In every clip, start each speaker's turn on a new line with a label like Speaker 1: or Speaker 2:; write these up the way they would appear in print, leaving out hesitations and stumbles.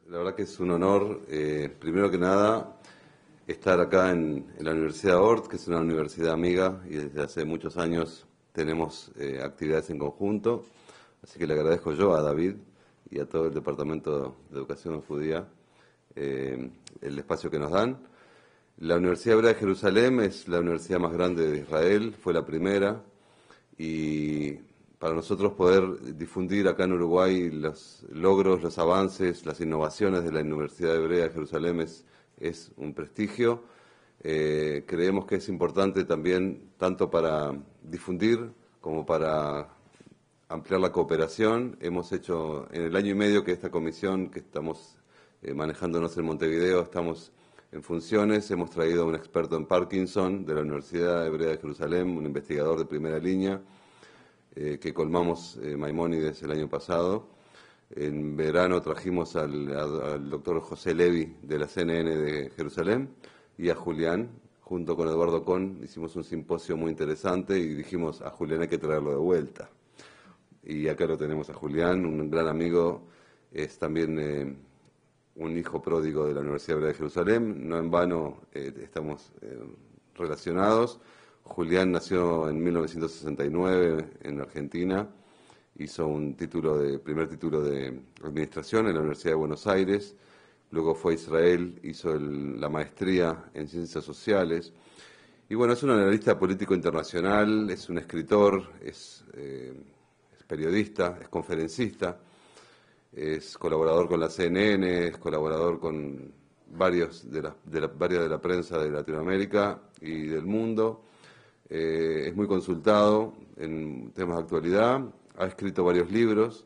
Speaker 1: La verdad que es un honor, primero que nada, estar acá en la Universidad Ort, que es una universidad amiga y desde hace muchos años tenemos actividades en conjunto. Así que le agradezco yo a David y a todo el Departamento de Educación Judía el espacio que nos dan. La Universidad Hebrea de Jerusalén es la universidad más grande de Israel, fue la primera, y para nosotros poder difundir acá en Uruguay los logros, los avances, las innovaciones de la Universidad Hebrea de Jerusalén es un prestigio. Creemos que es importante también tanto para difundir como para ampliar la cooperación. Hemos hecho, en el año y medio que esta comisión que estamos manejándonos en Montevideo, estamos en funciones, hemos traído a un experto en Parkinson de la Universidad Hebrea de Jerusalén, un investigador de primera línea, que colmamos Maimónides el año pasado. En verano trajimos al doctor José Levi de la CNN de Jerusalén y a Julián, junto con Eduardo Kohn, hicimos un simposio muy interesante y dijimos a Julián hay que traerlo de vuelta. Y acá lo tenemos a Julián, un gran amigo, es también un hijo pródigo de la Universidad Hebrea de Jerusalén, no en vano estamos relacionados. Julián nació en 1969 en Argentina, hizo primer título de administración en la Universidad de Buenos Aires, luego fue a Israel, hizo la maestría en ciencias sociales, y bueno, es un analista político internacional, es un escritor, es periodista, es conferencista, es colaborador con la CNN, es colaborador con varios varias de la prensa de Latinoamérica y del mundo. Es muy consultado en temas de actualidad, ha escrito varios libros,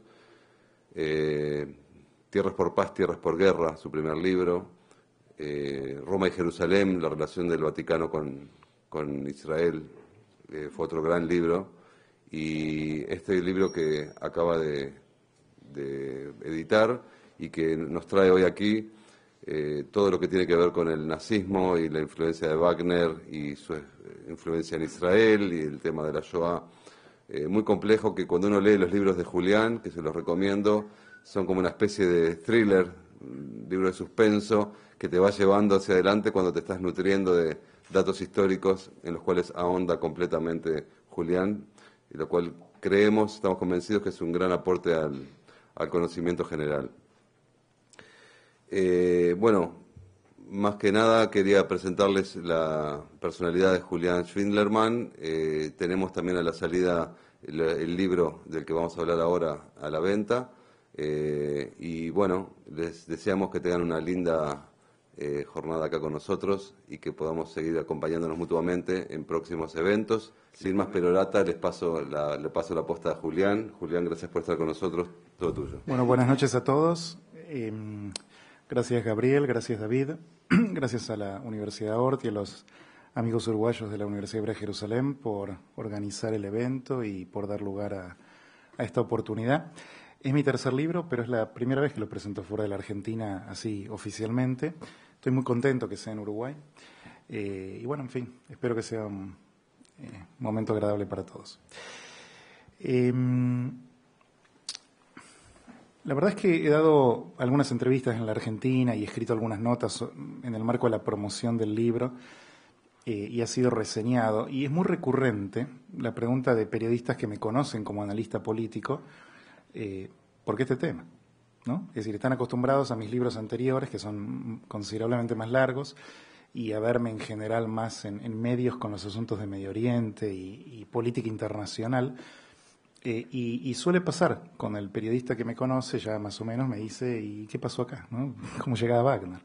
Speaker 1: Tierras por Paz, Tierras por Guerra, su primer libro, Roma y Jerusalén, la relación del Vaticano con Israel, fue otro gran libro, y este libro que acaba de editar y que nos trae hoy aquí, todo lo que tiene que ver con el nazismo y la influencia de Wagner y su influencia en Israel y el tema de la Shoah. Muy complejo, que cuando uno lee los libros de Julián, que se los recomiendo, son como una especie de thriller, un libro de suspenso que te va llevando hacia adelante cuando te estás nutriendo de datos históricos en los cuales ahonda completamente Julián, y lo cual estamos convencidos que es un gran aporte al conocimiento general. Bueno, más que nada quería presentarles la personalidad de Julián Schwindlerman. Tenemos también a la salida el libro del que vamos a hablar ahora a la venta. Y bueno, les deseamos que tengan una linda jornada acá con nosotros y que podamos seguir acompañándonos mutuamente en próximos eventos. Sin más perorata, le paso la posta a Julián. Julián, gracias por estar con nosotros. Todo tuyo.
Speaker 2: Bueno, buenas noches a todos. Gracias Gabriel, gracias David, gracias a la Universidad Ort y a los amigos uruguayos de la Universidad Hebrea de Jerusalén por organizar el evento y por dar lugar a esta oportunidad. Es mi tercer libro, pero es la primera vez que lo presento fuera de la Argentina así oficialmente. Estoy muy contento que sea en Uruguay. Y bueno, en fin, espero que sea un momento agradable para todos. La verdad es que he dado algunas entrevistas en la Argentina y he escrito algunas notas en el marco de la promoción del libro y ha sido reseñado. Y es muy recurrente la pregunta de periodistas que me conocen como analista político, ¿por qué este tema? ¿No? Es decir, están acostumbrados a mis libros anteriores, que son considerablemente más largos, y a verme en general más en medios con los asuntos de Medio Oriente y política internacional. Y suele pasar con el periodista que me conoce, ya más o menos me dice, ¿y qué pasó acá? ¿No? ¿Cómo llegaba Wagner?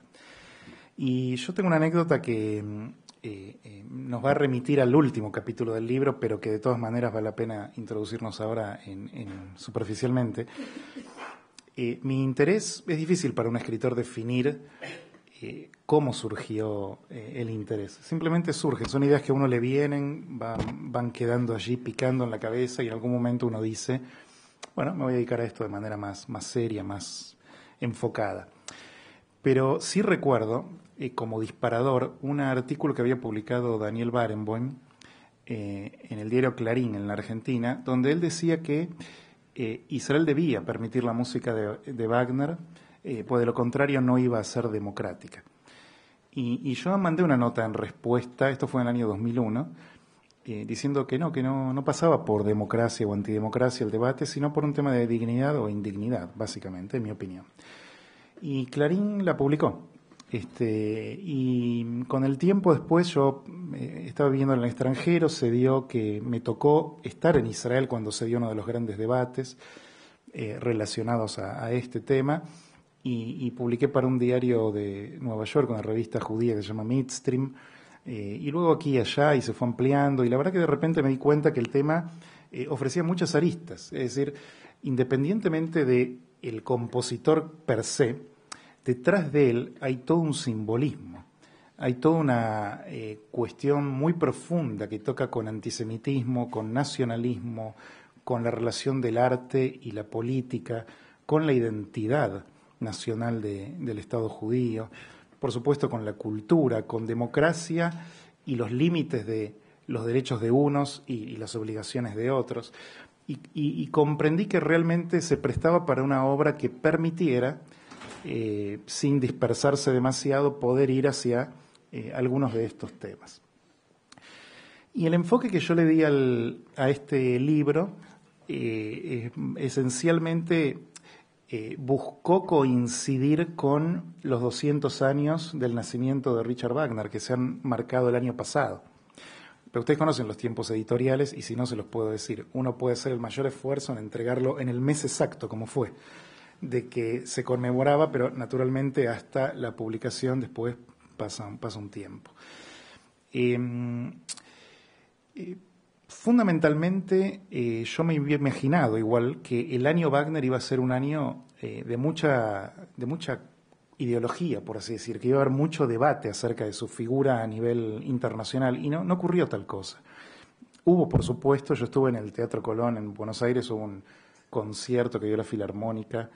Speaker 2: Y yo tengo una anécdota que nos va a remitir al último capítulo del libro, pero que de todas maneras vale la pena introducirnos ahora superficialmente. Mi interés, es difícil para un escritor definir cómo surgió el interés. Simplemente surgen, son ideas que a uno le vienen, van quedando allí picando en la cabeza y en algún momento uno dice, bueno, me voy a dedicar a esto de manera más seria, más enfocada. Pero sí recuerdo, como disparador, un artículo que había publicado Daniel Barenboim en el diario Clarín en la Argentina, donde él decía que Israel debía permitir la música de Wagner pues de lo contrario no iba a ser democrática. Y yo mandé una nota en respuesta, esto fue en el año 2001, diciendo que no pasaba por democracia o antidemocracia el debate, sino por un tema de dignidad o indignidad, básicamente, en mi opinión. Y Clarín la publicó. Y con el tiempo después yo estaba viviendo en el extranjero, se dio que me tocó estar en Israel cuando se dio uno de los grandes debates relacionados a este tema, y publiqué para un diario de Nueva York, una revista judía que se llama Midstream, y luego aquí y allá, y se fue ampliando, y la verdad que de repente me di cuenta que el tema ofrecía muchas aristas, es decir, independientemente de el compositor per se, detrás de él hay todo un simbolismo, hay toda una cuestión muy profunda que toca con antisemitismo, con nacionalismo, con la relación del arte y la política, con la identidad nacional del Estado judío, por supuesto con la cultura, con democracia y los límites de los derechos de unos y las obligaciones de otros. Y comprendí que realmente se prestaba para una obra que permitiera, sin dispersarse demasiado, poder ir hacia algunos de estos temas. Y el enfoque que yo le di a este libro esencialmente buscó coincidir con los 200 años del nacimiento de Richard Wagner, que se han marcado el año pasado. Pero ustedes conocen los tiempos editoriales y si no se los puedo decir. Uno puede hacer el mayor esfuerzo en entregarlo en el mes exacto, como fue, de que se conmemoraba, pero naturalmente hasta la publicación después pasa un tiempo. Fundamentalmente, yo me había imaginado igual que el año Wagner iba a ser un año de mucha ideología, por así decir, que iba a haber mucho debate acerca de su figura a nivel internacional, y no ocurrió tal cosa. Hubo, por supuesto, yo estuve en el Teatro Colón en Buenos Aires, hubo un concierto que dio la Filarmónica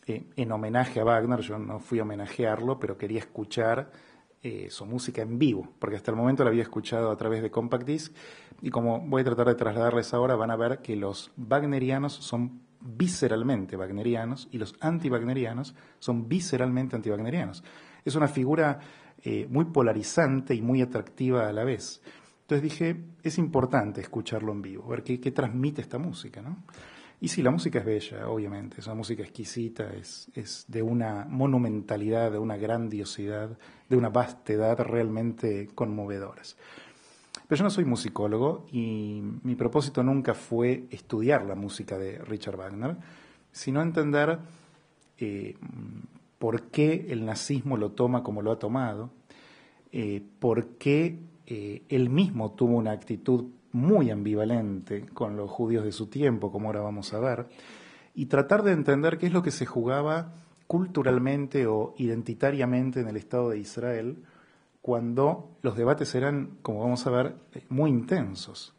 Speaker 2: en homenaje a Wagner. Yo no fui a homenajearlo, pero quería escuchar su música en vivo, porque hasta el momento la había escuchado a través de Compact Disc, y como voy a tratar de trasladarles ahora, van a ver que los wagnerianos son visceralmente wagnerianos y los anti-wagnerianos son visceralmente anti-wagnerianos. Es una figura muy polarizante y muy atractiva a la vez. Entonces dije, es importante escucharlo en vivo, ver qué transmite esta música, ¿no? Y sí, la música es bella, obviamente, es una música exquisita, es de una monumentalidad, de una grandiosidad, de una vastedad realmente conmovedoras. Pero yo no soy musicólogo y mi propósito nunca fue estudiar la música de Richard Wagner, sino entender por qué el nazismo lo toma como lo ha tomado, por qué él mismo tuvo una actitud muy ambivalente con los judíos de su tiempo, como ahora vamos a ver, y tratar de entender qué es lo que se jugaba culturalmente o identitariamente en el Estado de Israel cuando los debates eran, como vamos a ver, muy intensos.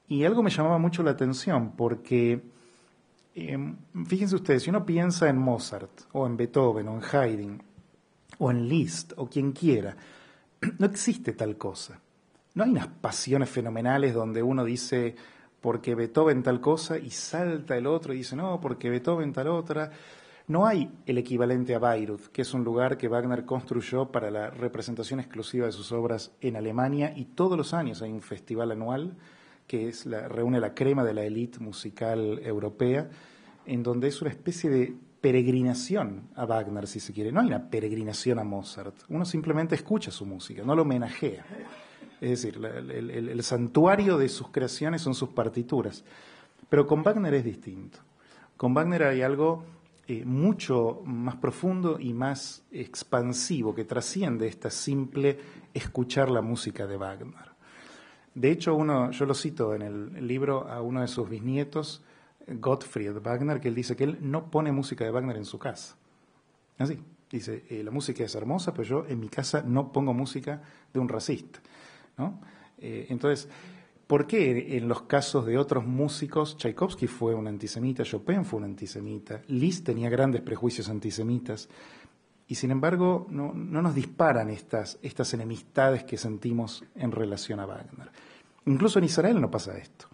Speaker 2: Y algo me llamaba mucho la atención porque, fíjense ustedes, si uno piensa en Mozart, o en Beethoven, o en Haydn, o en Liszt, o quien quiera, no existe tal cosa. No hay unas pasiones fenomenales donde uno dice, porque Beethoven tal cosa, y salta el otro y dice, no, porque Beethoven tal otra. No hay el equivalente a Bayreuth, que es un lugar que Wagner construyó para la representación exclusiva de sus obras en Alemania, y todos los años hay un festival anual que reúne la crema de la élite musical europea, en donde es una especie de peregrinación a Wagner, si se quiere. No hay una peregrinación a Mozart, uno simplemente escucha su música, no lo homenajea. Es decir, el santuario de sus creaciones son sus partituras. Pero con Wagner es distinto. Con Wagner hay algo mucho más profundo y más expansivo que trasciende esta simple escuchar la música de Wagner. De hecho, yo lo cito en el libro a uno de sus bisnietos, Gottfried Wagner, que él dice que él no pone música de Wagner en su casa. Así, dice, la música es hermosa, pero yo en mi casa no pongo música de un racista, ¿no? Entonces, ¿por qué en los casos de otros músicos, Tchaikovsky fue un antisemita, Chopin fue un antisemita, Liszt tenía grandes prejuicios antisemitas, y sin embargo no nos disparan estas enemistades que sentimos en relación a Wagner? Incluso en Israel no pasa esto.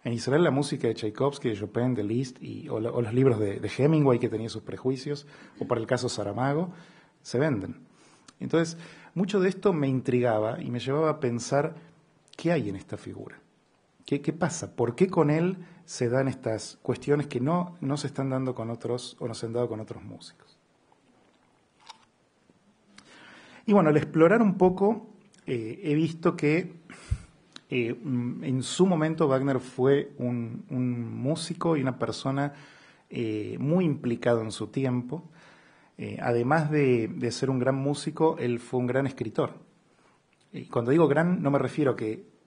Speaker 2: En Israel la música de Tchaikovsky, de Chopin, de Liszt o los libros de Hemingway, que tenía sus prejuicios, o para el caso Saramago, se venden. Entonces, mucho de esto me intrigaba y me llevaba a pensar qué hay en esta figura. ¿Qué pasa? ¿Por qué con él se dan estas cuestiones que no se están dando con otros o no se han dado con otros músicos? Y bueno, al explorar un poco, he visto que en su momento Wagner fue un músico y una persona muy implicado en su tiempo. Además de ser un gran músico, él fue un gran escritor. Y cuando digo gran, no me refiero a que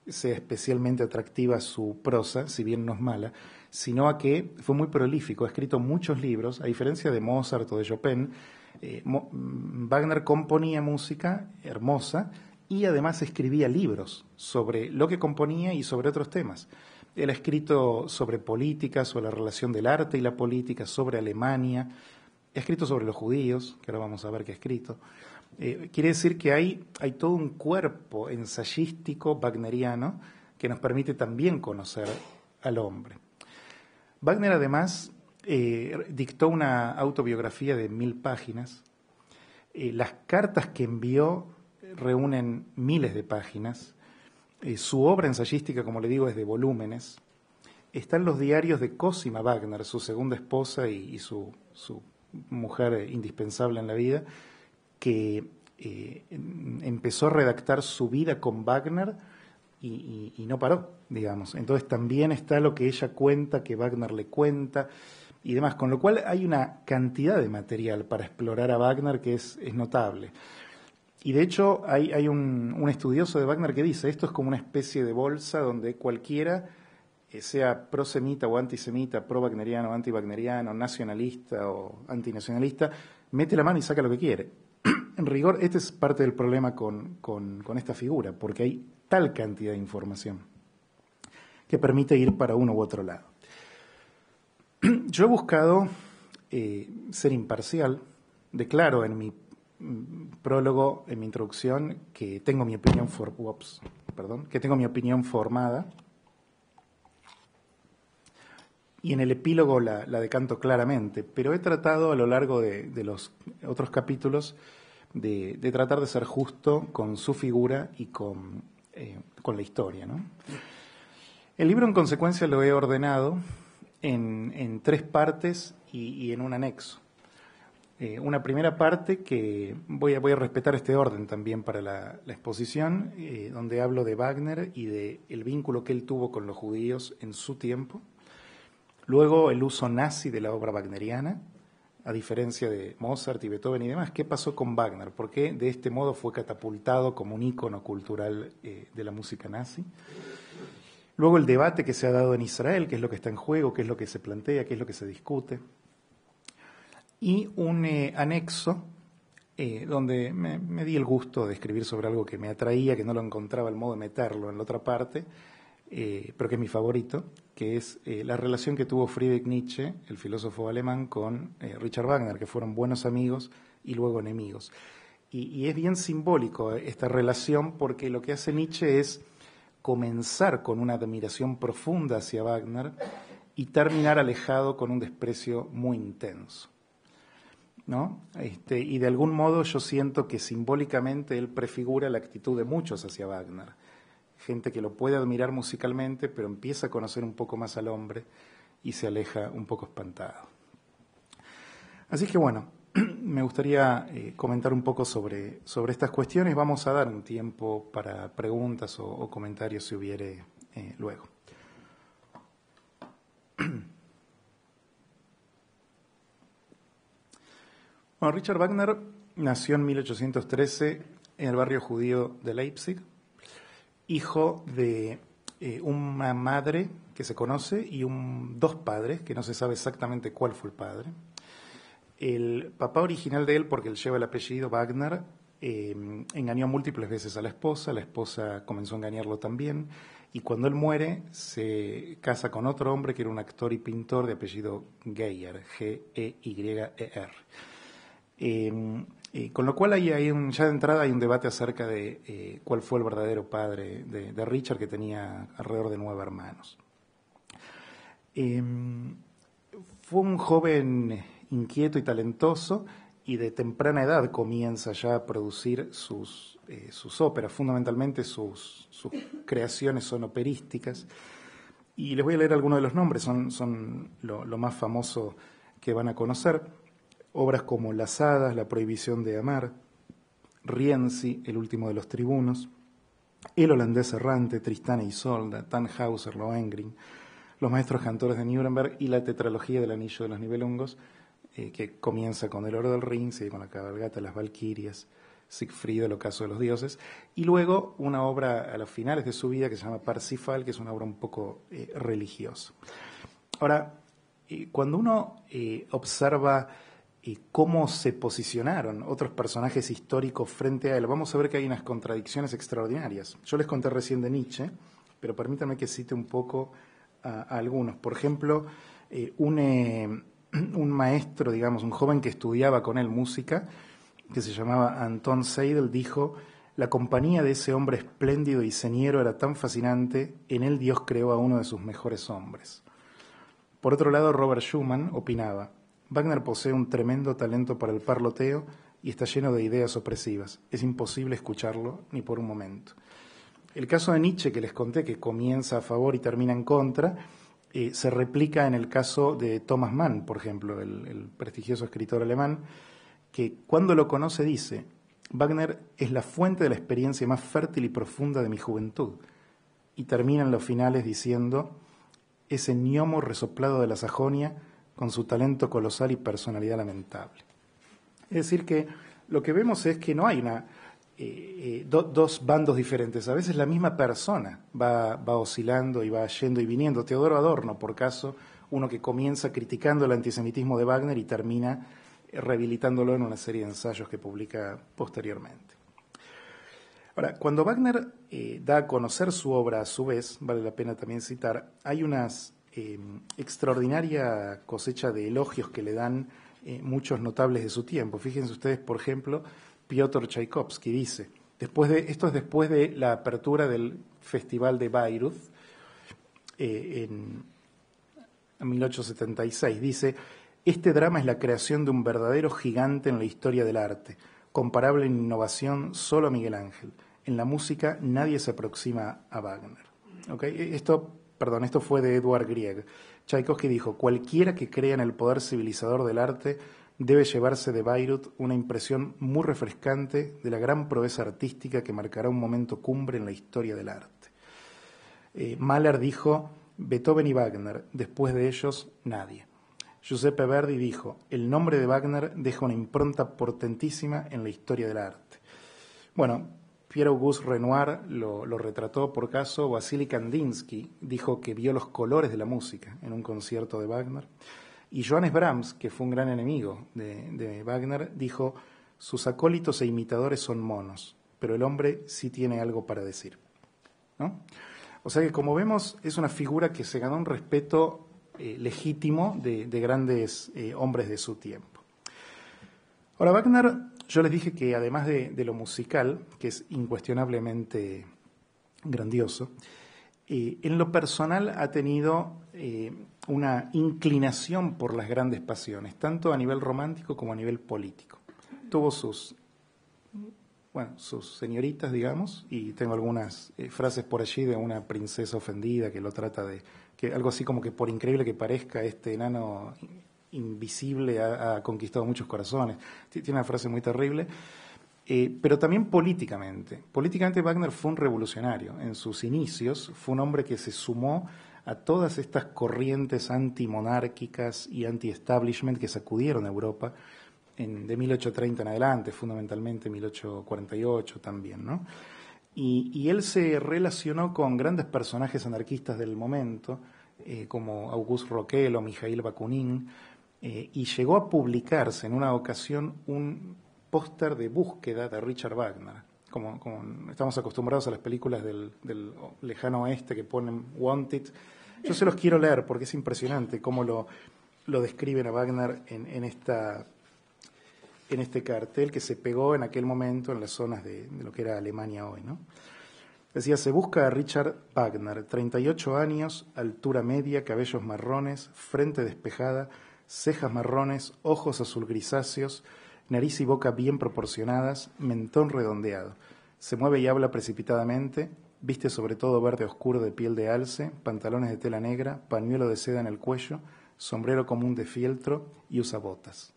Speaker 2: sea especialmente atractiva su prosa, si bien no es mala, sino a que fue muy prolífico, ha escrito muchos libros, a diferencia de Mozart o de Chopin. Wagner componía música hermosa y además escribía libros sobre lo que componía y sobre otros temas. Él ha escrito sobre política, sobre la relación del arte y la política, sobre Alemania, ha escrito sobre los judíos, que ahora vamos a ver qué ha escrito. Quiere decir que hay todo un cuerpo ensayístico wagneriano que nos permite también conocer al hombre. Wagner además dictó una autobiografía de 1000 páginas. Las cartas que envió reúnen miles de páginas. Su obra ensayística, como le digo, es de volúmenes. Están los diarios de Cosima Wagner, su segunda esposa y su mujer indispensable en la vida, que empezó a redactar su vida con Wagner y no paró, digamos. Entonces también está lo que ella cuenta, que Wagner le cuenta y demás, con lo cual hay una cantidad de material para explorar a Wagner que es notable. Y de hecho hay un estudioso de Wagner que dice, esto es como una especie de bolsa donde cualquiera, sea prosemita o antisemita, pro-wagneriano o anti-wagneriano, nacionalista o antinacionalista, mete la mano y saca lo que quiere. En rigor, este es parte del problema con esta figura, porque hay tal cantidad de información que permite ir para uno u otro lado. Yo he buscado ser imparcial. Declaro en mi prólogo, en mi introducción, que tengo mi opinión formada. Y en el epílogo la decanto claramente, pero he tratado a lo largo de los otros capítulos de tratar de ser justo con su figura y con la historia, ¿no? El libro, en consecuencia, lo he ordenado en 3 partes y en un anexo. Una primera parte que voy a respetar este orden también para la exposición, donde hablo de Wagner y del vínculo que él tuvo con los judíos en su tiempo. Luego el uso nazi de la obra wagneriana, a diferencia de Mozart y Beethoven y demás. ¿Qué pasó con Wagner? ¿Por qué de este modo fue catapultado como un ícono cultural de la música nazi? Luego el debate que se ha dado en Israel, qué es lo que está en juego, qué es lo que se plantea, qué es lo que se discute. Y un anexo donde me di el gusto de escribir sobre algo que me atraía, que no lo encontraba el modo de meterlo en la otra parte, pero que es mi favorito, que es la relación que tuvo Friedrich Nietzsche, el filósofo alemán, con Richard Wagner, que fueron buenos amigos y luego enemigos. Y es bien simbólico esta relación, porque lo que hace Nietzsche es comenzar con una admiración profunda hacia Wagner y terminar alejado con un desprecio muy intenso, ¿no? Y de algún modo yo siento que simbólicamente él prefigura la actitud de muchos hacia Wagner. Gente que lo puede admirar musicalmente, pero empieza a conocer un poco más al hombre y se aleja un poco espantado. Así que bueno, me gustaría comentar un poco sobre estas cuestiones. Vamos a dar un tiempo para preguntas o comentarios si hubiere luego. Bueno, Richard Wagner nació en 1813 en el barrio judío de Leipzig, hijo de una madre que se conoce y 2 padres, que no se sabe exactamente cuál fue el padre. El papá original de él, porque él lleva el apellido Wagner, engañó múltiples veces a la esposa comenzó a engañarlo también, y cuando él muere se casa con otro hombre que era un actor y pintor de apellido Geyer, G-E-Y-E-R. Con lo cual ya de entrada hay un debate acerca de cuál fue el verdadero padre de Richard, que tenía alrededor de 9 hermanos. Fue un joven inquieto y talentoso, y de temprana edad comienza ya a producir sus óperas. Fundamentalmente sus creaciones son operísticas. Y les voy a leer algunos de los nombres, son lo más famoso que van a conocer. Obras como Las Hadas, La Prohibición de Amar, Rienzi, El último de los tribunos, El holandés errante, Tristán e Isolda, Tannhäuser, Lohengrin, Los maestros cantores de Nuremberg y la tetralogía del Anillo de los Nibelungos, que comienza con El oro del Rin, sigue con La cabalgata de las Valquirias, Siegfried, El ocaso de los dioses, y luego una obra a los finales de su vida que se llama Parsifal, que es una obra un poco religiosa. Ahora, cuando uno observa cómo se posicionaron otros personajes históricos frente a él, vamos a ver que hay unas contradicciones extraordinarias. Yo les conté recién de Nietzsche, pero permítanme que cite un poco a algunos. Por ejemplo, un maestro, digamos, un joven que estudiaba con él música, que se llamaba Anton Seidel, dijo: la compañía de ese hombre espléndido y señero era tan fascinante, en él Dios creó a uno de sus mejores hombres. Por otro lado, Robert Schumann opinaba: Wagner posee un tremendo talento para el parloteo y está lleno de ideas opresivas. Es imposible escucharlo ni por un momento. El caso de Nietzsche, que les conté, que comienza a favor y termina en contra, se replica en el caso de Thomas Mann, por ejemplo, el prestigioso escritor alemán, que cuando lo conoce dice: Wagner es la fuente de la experiencia más fértil y profunda de mi juventud. Y termina en los finales diciendo: ese gnomo resoplado de la Sajonia, con su talento colosal y personalidad lamentable. Es decir, que lo que vemos es que no hay dos bandos diferentes. A veces la misma persona va oscilando y va yendo y viniendo. Teodoro Adorno, por caso, uno que comienza criticando el antisemitismo de Wagner y termina rehabilitándolo en una serie de ensayos que publica posteriormente. Ahora, cuando Wagner da a conocer su obra a su vez, vale la pena también citar, hay una extraordinaria cosecha de elogios que le dan muchos notables de su tiempo. Fíjense ustedes, por ejemplo, Piotr Tchaikovsky dice, esto es después de la apertura del Festival de Bayreuth en 1876, dice: este drama es la creación de un verdadero gigante en la historia del arte, comparable en innovación solo a Miguel Ángel. En la música nadie se aproxima a Wagner. ¿Okay? Esto fue de Edward Grieg. Tchaikovsky dijo: cualquiera que crea en el poder civilizador del arte debe llevarse de Bayreuth una impresión muy refrescante de la gran proeza artística que marcará un momento cumbre en la historia del arte. Mahler dijo: Beethoven y Wagner, después de ellos nadie. Giuseppe Verdi dijo: el nombre de Wagner deja una impronta portentísima en la historia del arte. Bueno, Pierre-Auguste Renoir lo retrató por caso. Vasily Kandinsky dijo que vio los colores de la música en un concierto de Wagner. Y Johannes Brahms, que fue un gran enemigo de Wagner, dijo: sus acólitos e imitadores son monos, pero el hombre sí tiene algo para decir, ¿no? O sea que, como vemos, es una figura que se ganó un respeto legítimo de grandes hombres de su tiempo. Ahora, Wagner, yo les dije que además de lo musical, que es incuestionablemente grandioso, en lo personal ha tenido una inclinación por las grandes pasiones, tanto a nivel romántico como a nivel político. Tuvo sus señoritas, digamos, y tengo algunas frases por allí de una princesa ofendida que lo trata de, que algo así como que por increíble que parezca, este enano invisible ha conquistado muchos corazones. Tiene una frase muy terrible. Pero también políticamente. Políticamente Wagner fue un revolucionario. En sus inicios fue un hombre que se sumó a todas estas corrientes antimonárquicas y anti-establishment que sacudieron a Europa de 1830 en adelante, fundamentalmente 1848 también, ¿no? Y él se relacionó con grandes personajes anarquistas del momento, como Auguste Roquel o Mijail Bakunin, y llegó a publicarse en una ocasión un póster de búsqueda de Richard Wagner, como estamos acostumbrados a las películas del lejano oeste que ponen Wanted. Yo se los quiero leer porque es impresionante cómo lo describen a Wagner en este cartel que se pegó en aquel momento en las zonas de lo que era Alemania hoy, ¿no? Decía, se busca a Richard Wagner, 38 años, altura media, cabellos marrones, frente despejada, cejas marrones, ojos azul grisáceos, nariz y boca bien proporcionadas, mentón redondeado. Se mueve y habla precipitadamente, viste sobre todo verde oscuro de piel de alce, pantalones de tela negra, pañuelo de seda en el cuello, sombrero común de fieltro y usa botas.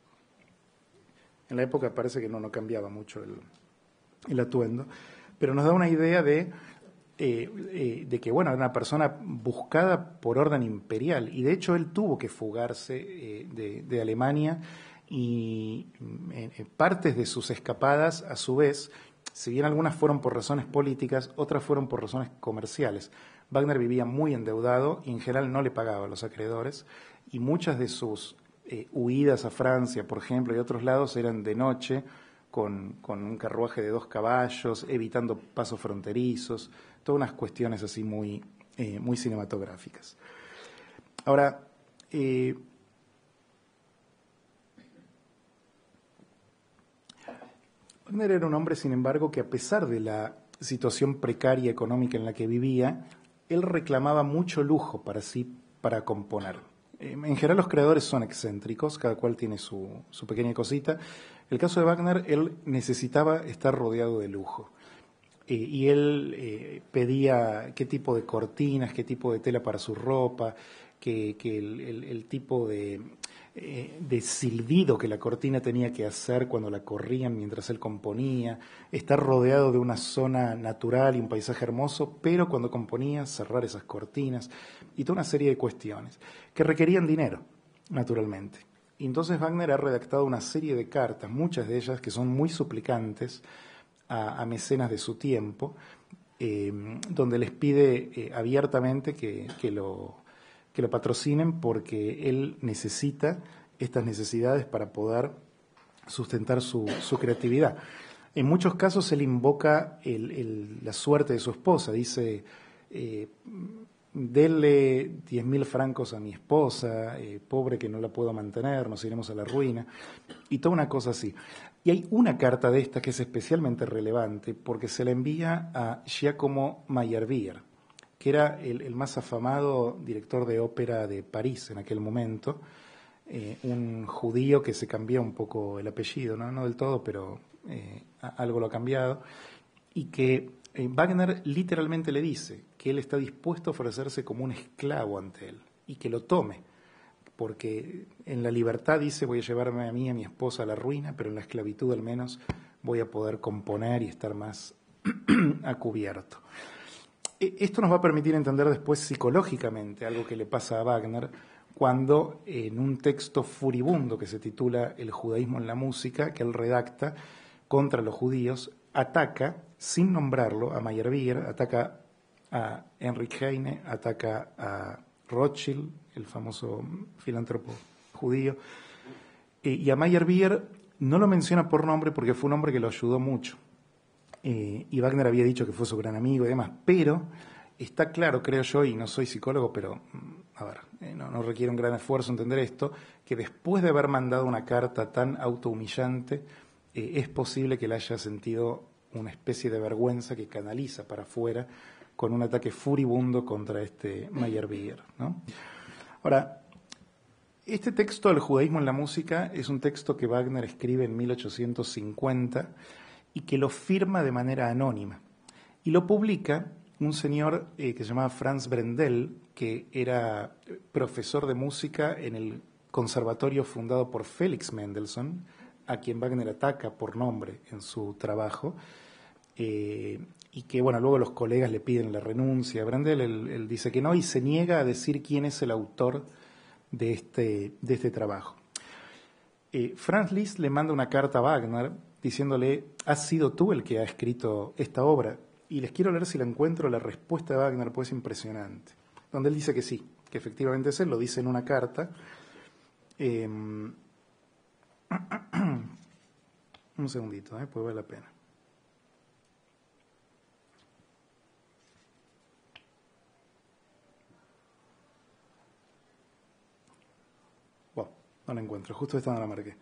Speaker 2: En la época parece que no cambiaba mucho el atuendo, pero nos da una idea de que, bueno, era una persona buscada por orden imperial, y de hecho él tuvo que fugarse de Alemania, y partes de sus escapadas, a su vez, si bien algunas fueron por razones políticas, otras fueron por razones comerciales. Wagner vivía muy endeudado y en general no le pagaba a los acreedores, y muchas de sus huidas a Francia, por ejemplo, y otros lados eran de noche, con un carruaje de 2 caballos, evitando pasos fronterizos, todas unas cuestiones así muy cinematográficas. Ahora, Wagner era un hombre, sin embargo, que a pesar de la situación precaria económica en la que vivía, él reclamaba mucho lujo para sí, para componer. En general los creadores son excéntricos, cada cual tiene su pequeña cosita. El caso de Wagner, él necesitaba estar rodeado de lujo. Y él pedía qué tipo de cortinas, qué tipo de tela para su ropa, que el tipo de silbido que la cortina tenía que hacer cuando la corrían mientras él componía, estar rodeado de una zona natural y un paisaje hermoso, pero cuando componía cerrar esas cortinas y toda una serie de cuestiones que requerían dinero, naturalmente. Y entonces Wagner ha redactado una serie de cartas, muchas de ellas que son muy suplicantes a mecenas de su tiempo, donde les pide abiertamente que lo patrocinen porque él necesita estas necesidades para poder sustentar su creatividad. En muchos casos él invoca la suerte de su esposa, dice, denle 10.000 francos a mi esposa, pobre que no la puedo mantener, nos iremos a la ruina, y toda una cosa así. Y hay una carta de esta que es especialmente relevante porque se la envía a Giacomo Meyerbeer, que era el más afamado director de ópera de París en aquel momento, un judío que se cambió un poco el apellido, no del todo, pero algo lo ha cambiado, y que Wagner literalmente le dice que él está dispuesto a ofrecerse como un esclavo ante él y que lo tome, porque en la libertad dice voy a llevarme a mí y a mi esposa a la ruina, pero en la esclavitud al menos voy a poder componer y estar más a cubierto. Esto nos va a permitir entender después psicológicamente algo que le pasa a Wagner cuando en un texto furibundo que se titula El judaísmo en la música, que él redacta contra los judíos, ataca, sin nombrarlo, a Meyerbeer, ataca a Heinrich Heine, ataca a Rothschild, el famoso filántropo judío, y a Meyerbeer no lo menciona por nombre porque fue un hombre que lo ayudó mucho. Y Wagner había dicho que fue su gran amigo y demás, pero está claro, creo yo, y no soy psicólogo, pero a ver, no requiere un gran esfuerzo entender esto, que después de haber mandado una carta tan autohumillante, es posible que él haya sentido una especie de vergüenza que canaliza para afuera con un ataque furibundo contra este Meyerbeer, ¿no? Ahora, este texto del judaísmo en la música es un texto que Wagner escribe en 1850 y que lo firma de manera anónima. Y lo publica un señor que se llamaba Franz Brendel, que era profesor de música en el conservatorio fundado por Felix Mendelssohn, a quien Wagner ataca por nombre en su trabajo, y que, bueno, luego los colegas le piden la renuncia a Brendel, él dice que no y se niega a decir quién es el autor de este trabajo. Franz Liszt le manda una carta a Wagner diciéndole, has sido tú el que ha escrito esta obra. Y les quiero leer si la encuentro, la respuesta de Wagner, pues es impresionante. Donde él dice que sí, que efectivamente es él, lo dice en una carta. Un segundito, puede valer la pena. Bueno, no la encuentro, justo esta no la marqué.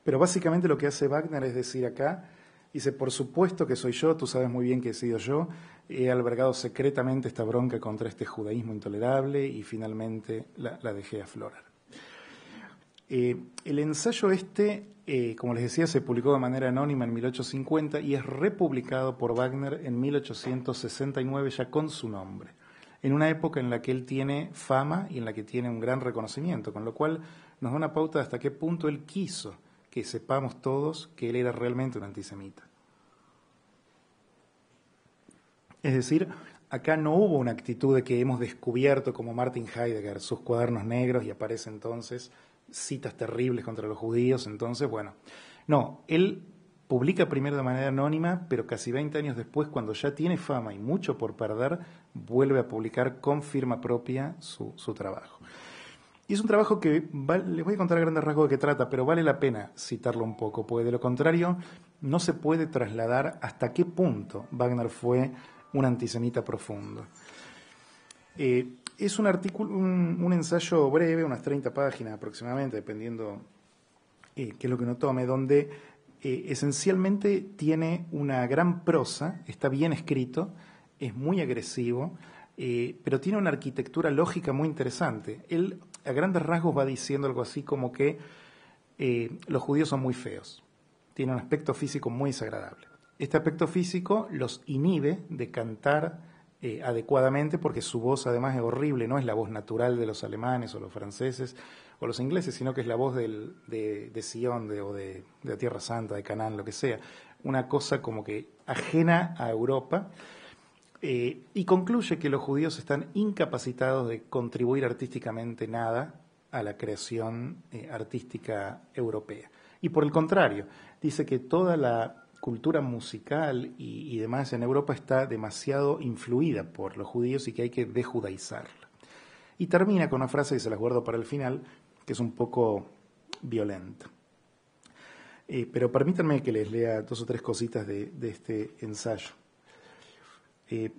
Speaker 2: Pero básicamente lo que hace Wagner es decir acá, Dice, por supuesto que soy yo, tú sabes muy bien que he sido yo, he albergado secretamente esta bronca contra este judaísmo intolerable y finalmente la dejé aflorar. El ensayo como les decía, se publicó de manera anónima en 1850 y es republicado por Wagner en 1869 ya con su nombre, en una época en la que él tiene fama y en la que tiene un gran reconocimiento, con lo cual nos da una pauta de hasta qué punto él quiso que sepamos todos que él era realmente un antisemita. Es decir, acá no hubo una actitud de que hemos descubierto como Martin Heidegger sus cuadernos negros y aparece entonces citas terribles contra los judíos, entonces, bueno. No, él publica primero de manera anónima, pero casi 20 años después, cuando ya tiene fama y mucho por perder, vuelve a publicar con firma propia su trabajo. Y es un trabajo que, les voy a contar a grandes rasgos de qué trata, pero vale la pena citarlo un poco, porque de lo contrario no se puede trasladar hasta qué punto Wagner fue un antisemita profundo. Es un artículo, un ensayo breve, unas 30 páginas aproximadamente, dependiendo qué es lo que uno tome, donde esencialmente tiene una gran prosa, está bien escrito, es muy agresivo, pero tiene una arquitectura lógica muy interesante. Él, a grandes rasgos, va diciendo algo así como que los judíos son muy feos, tienen un aspecto físico muy desagradable. Este aspecto físico los inhibe de cantar adecuadamente porque su voz además es horrible, no es la voz natural de los alemanes o los franceses o los ingleses, sino que es la voz de Sion o de la Tierra Santa, de Canaán, lo que sea. Una cosa como que ajena a Europa. Y concluye que los judíos están incapacitados de contribuir artísticamente nada a la creación artística europea. Y por el contrario, dice que toda la cultura musical y demás en Europa está demasiado influida por los judíos y que hay que dejudaizarla. Y termina con una frase que se las guardo para el final, que es un poco violenta. Pero permítanme que les lea 2 o 3 cositas de este ensayo.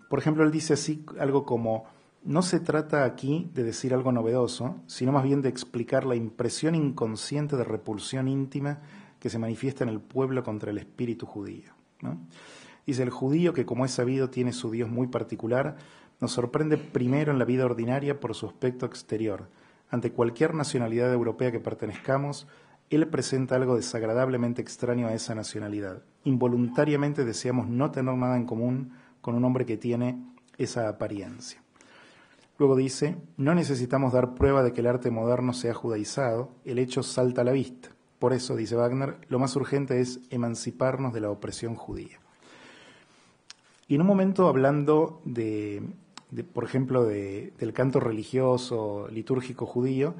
Speaker 2: Por ejemplo, él dice así algo como: no se trata aquí de decir algo novedoso, sino más bien de explicar la impresión inconsciente de repulsión íntima que se manifiesta en el pueblo contra el espíritu judío, ¿no? Dice, el judío, que como es sabido tiene su Dios muy particular, nos sorprende primero en la vida ordinaria por su aspecto exterior. Ante cualquier nacionalidad europea que pertenezcamos, él presenta algo desagradablemente extraño a esa nacionalidad. Involuntariamente deseamos no tener nada en común con un hombre que tiene esa apariencia. Luego dice, no necesitamos dar prueba de que el arte moderno sea judaizado, el hecho salta a la vista. Por eso, dice Wagner, lo más urgente es emanciparnos de la opresión judía. Y en un momento, hablando por ejemplo, del canto religioso, litúrgico judío,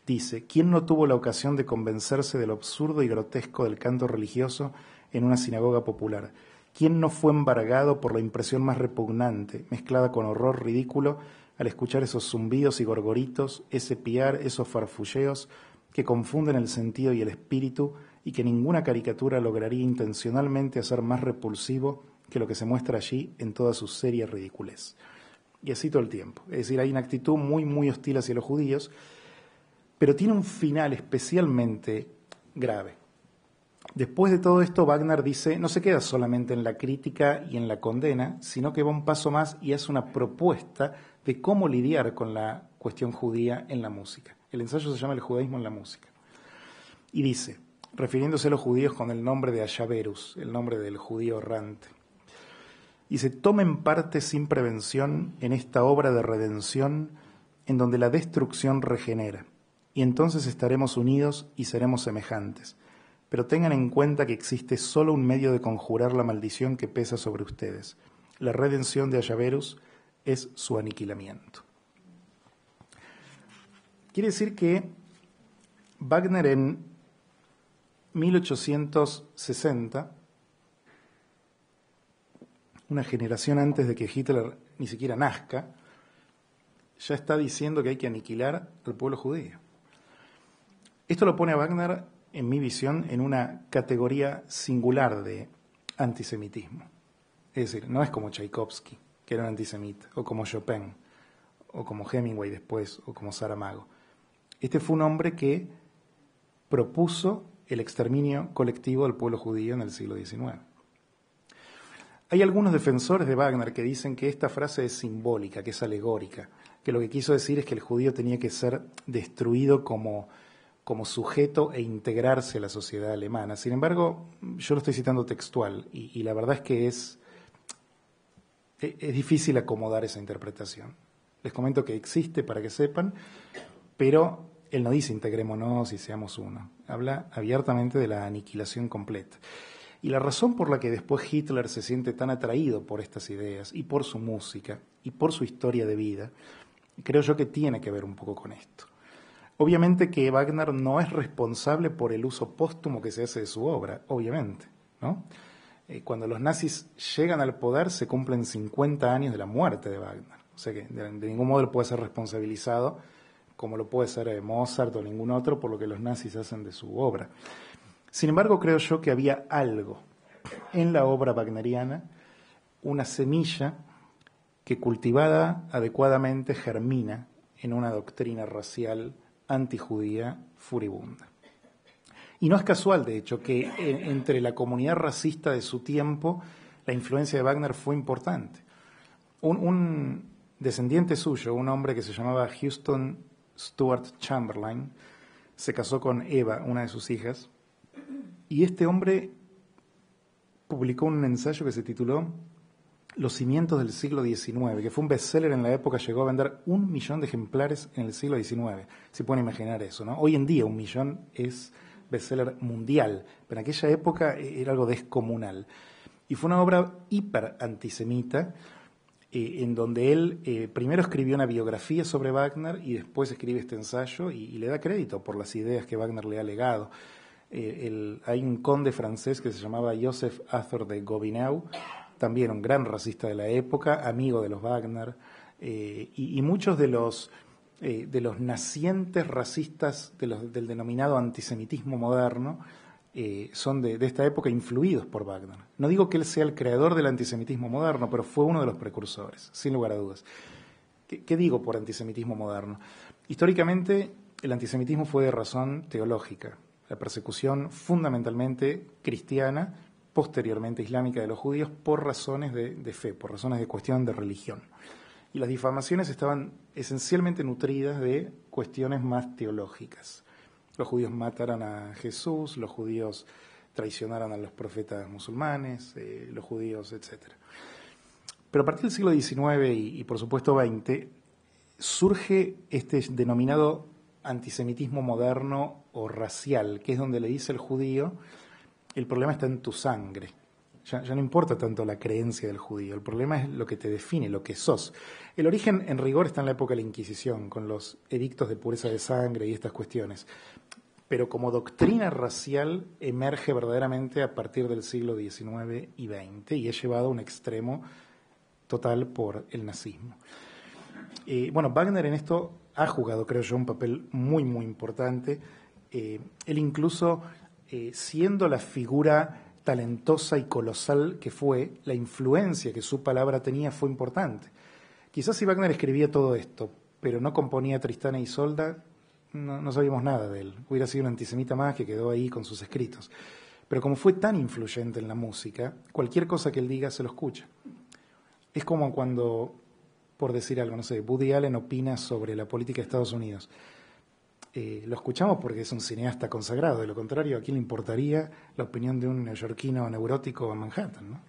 Speaker 2: dice, ¿quién no tuvo la ocasión de convencerse de lo absurdo y grotesco del canto religioso en una sinagoga popular? ¿Quién no fue embargado por la impresión más repugnante, mezclada con horror ridículo, al escuchar esos zumbidos y gorgoritos, ese piar, esos farfulleos que confunden el sentido y el espíritu y que ninguna caricatura lograría intencionalmente hacer más repulsivo que lo que se muestra allí en toda su seria ridiculez? Y así todo el tiempo. Es decir, hay una actitud muy, muy hostil hacia los judíos, pero tiene un final especialmente grave. Después de todo esto, Wagner dice, no se queda solamente en la crítica y en la condena, sino que va un paso más y hace una propuesta de cómo lidiar con la cuestión judía en la música. El ensayo se llama El judaísmo en la música. Y dice, refiriéndose a los judíos con el nombre de Ayaverus, el nombre del judío errante, dice, tomen parte sin prevención en esta obra de redención en donde la destrucción regenera, y entonces estaremos unidos y seremos semejantes. Pero tengan en cuenta que existe solo un medio de conjurar la maldición que pesa sobre ustedes. La redención de Ayaverus es su aniquilamiento. Quiere decir que Wagner en 1860, una generación antes de que Hitler ni siquiera nazca, ya está diciendo que hay que aniquilar al pueblo judío. Esto lo pone a Wagner, en mi visión, en una categoría singular de antisemitismo. Es decir, no es como Tchaikovsky, que era un antisemita, o como Chopin, o como Hemingway después, o como Saramago. Este fue un hombre que propuso el exterminio colectivo del pueblo judío en el siglo XIX. Hay algunos defensores de Wagner que dicen que esta frase es simbólica, que es alegórica, que lo que quiso decir es que el judío tenía que ser destruido como sujeto e integrarse a la sociedad alemana. Sin embargo, yo lo estoy citando textual y la verdad es que es difícil acomodar esa interpretación. Les comento que existe para que sepan, pero él no dice integrémonos y seamos uno. Habla abiertamente de la aniquilación completa. Y la razón por la que después Hitler se siente tan atraído por estas ideas y por su música y por su historia de vida, creo yo que tiene que ver un poco con esto. Obviamente que Wagner no es responsable por el uso póstumo que se hace de su obra, obviamente, ¿no? Cuando los nazis llegan al poder se cumplen 50 años de la muerte de Wagner. O sea que de ningún modo él puede ser responsabilizado, como lo puede ser Mozart o ningún otro, por lo que los nazis hacen de su obra. Sin embargo, creo yo que había algo en la obra wagneriana, una semilla que cultivada adecuadamente germina en una doctrina racial antijudía furibunda. Y no es casual, de hecho, que entre la comunidad racista de su tiempo la influencia de Wagner fue importante. Un descendiente suyo, un hombre que se llamaba Houston Stuart Chamberlain, se casó con Eva, una de sus hijas, y este hombre publicó un ensayo que se tituló Los cimientos del siglo XIX, que fue un bestseller en la época, llegó a vender 1 millón de ejemplares en el siglo XIX. Se pueden imaginar eso, ¿no? Hoy en día 1 millón es bestseller mundial, pero en aquella época era algo descomunal. Y fue una obra hiper antisemita, en donde él primero escribió una biografía sobre Wagner y después escribe este ensayo y le da crédito por las ideas que Wagner le ha legado. Hay un conde francés que se llamaba Joseph Arthur de Gobineau, también un gran racista de la época, amigo de los Wagner, y muchos de los nacientes racistas del denominado antisemitismo moderno son de esta época influidos por Wagner. No digo que él sea el creador del antisemitismo moderno, pero fue uno de los precursores, sin lugar a dudas. ¿Qué digo por antisemitismo moderno? Históricamente, el antisemitismo fue de razón teológica, la persecución fundamentalmente cristiana, posteriormente islámica de los judíos, por razones de fe, por razones de cuestión de religión. Y las difamaciones estaban esencialmente nutridas de cuestiones más teológicas. Los judíos mataron a Jesús, los judíos traicionaron a los profetas musulmanes, los judíos, etc. Pero a partir del siglo XIX y por supuesto XX, surge este denominado antisemitismo moderno o racial, que es donde le dice al judío, el problema está en tu sangre. Ya no importa tanto la creencia del judío, el problema es lo que te define, lo que sos. El origen, en rigor, está en la época de la Inquisición, con los edictos de pureza de sangre y estas cuestiones. Pero como doctrina racial emerge verdaderamente a partir del siglo XIX y XX y es llevado a un extremo total por el nazismo. Wagner en esto ha jugado, creo yo, un papel muy, muy importante. Él incluso, siendo la figura talentosa y colosal que fue, la influencia que su palabra tenía fue importante. Quizás si Wagner escribía todo esto, pero no componía Tristán e Isolda, no sabíamos nada de él. Hubiera sido un antisemita más que quedó ahí con sus escritos. Pero como fue tan influyente en la música, cualquier cosa que él diga se lo escucha. Es como cuando, por decir algo, no sé, Woody Allen opina sobre la política de Estados Unidos. Lo escuchamos porque es un cineasta consagrado, de lo contrario, ¿a quién le importaría la opinión de un neoyorquino neurótico en Manhattan, ¿no?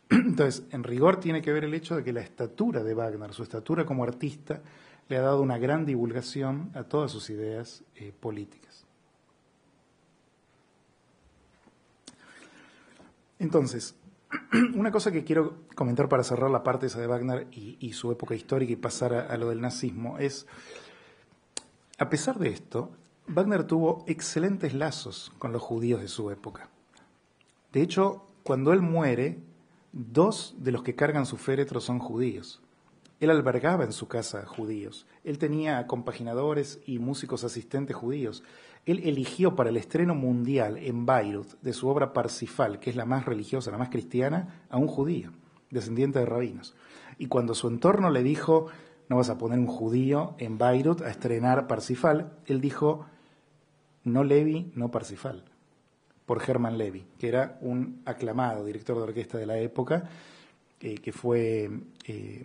Speaker 2: Entonces, en rigor tiene que ver el hecho de que la estatura de Wagner, su estatura como artista, le ha dado una gran divulgación a todas sus ideas políticas. Entonces, una cosa que quiero comentar para cerrar la parte esa de Wagner y su época histórica y pasar a lo del nazismo es, a pesar de esto, Wagner tuvo excelentes lazos con los judíos de su época. De hecho, cuando él muere, 2 de los que cargan su féretro son judíos. Él albergaba en su casa judíos. Él tenía compaginadores y músicos asistentes judíos. Él eligió para el estreno mundial en Bayreuth de su obra Parsifal, que es la más religiosa, la más cristiana, a un judío, descendiente de rabinos. Y cuando su entorno le dijo, no vas a poner un judío en Bayreuth a estrenar Parsifal, él dijo, no Levi, no Parsifal, por Hermann Levi, que era un aclamado director de orquesta de la época, que fue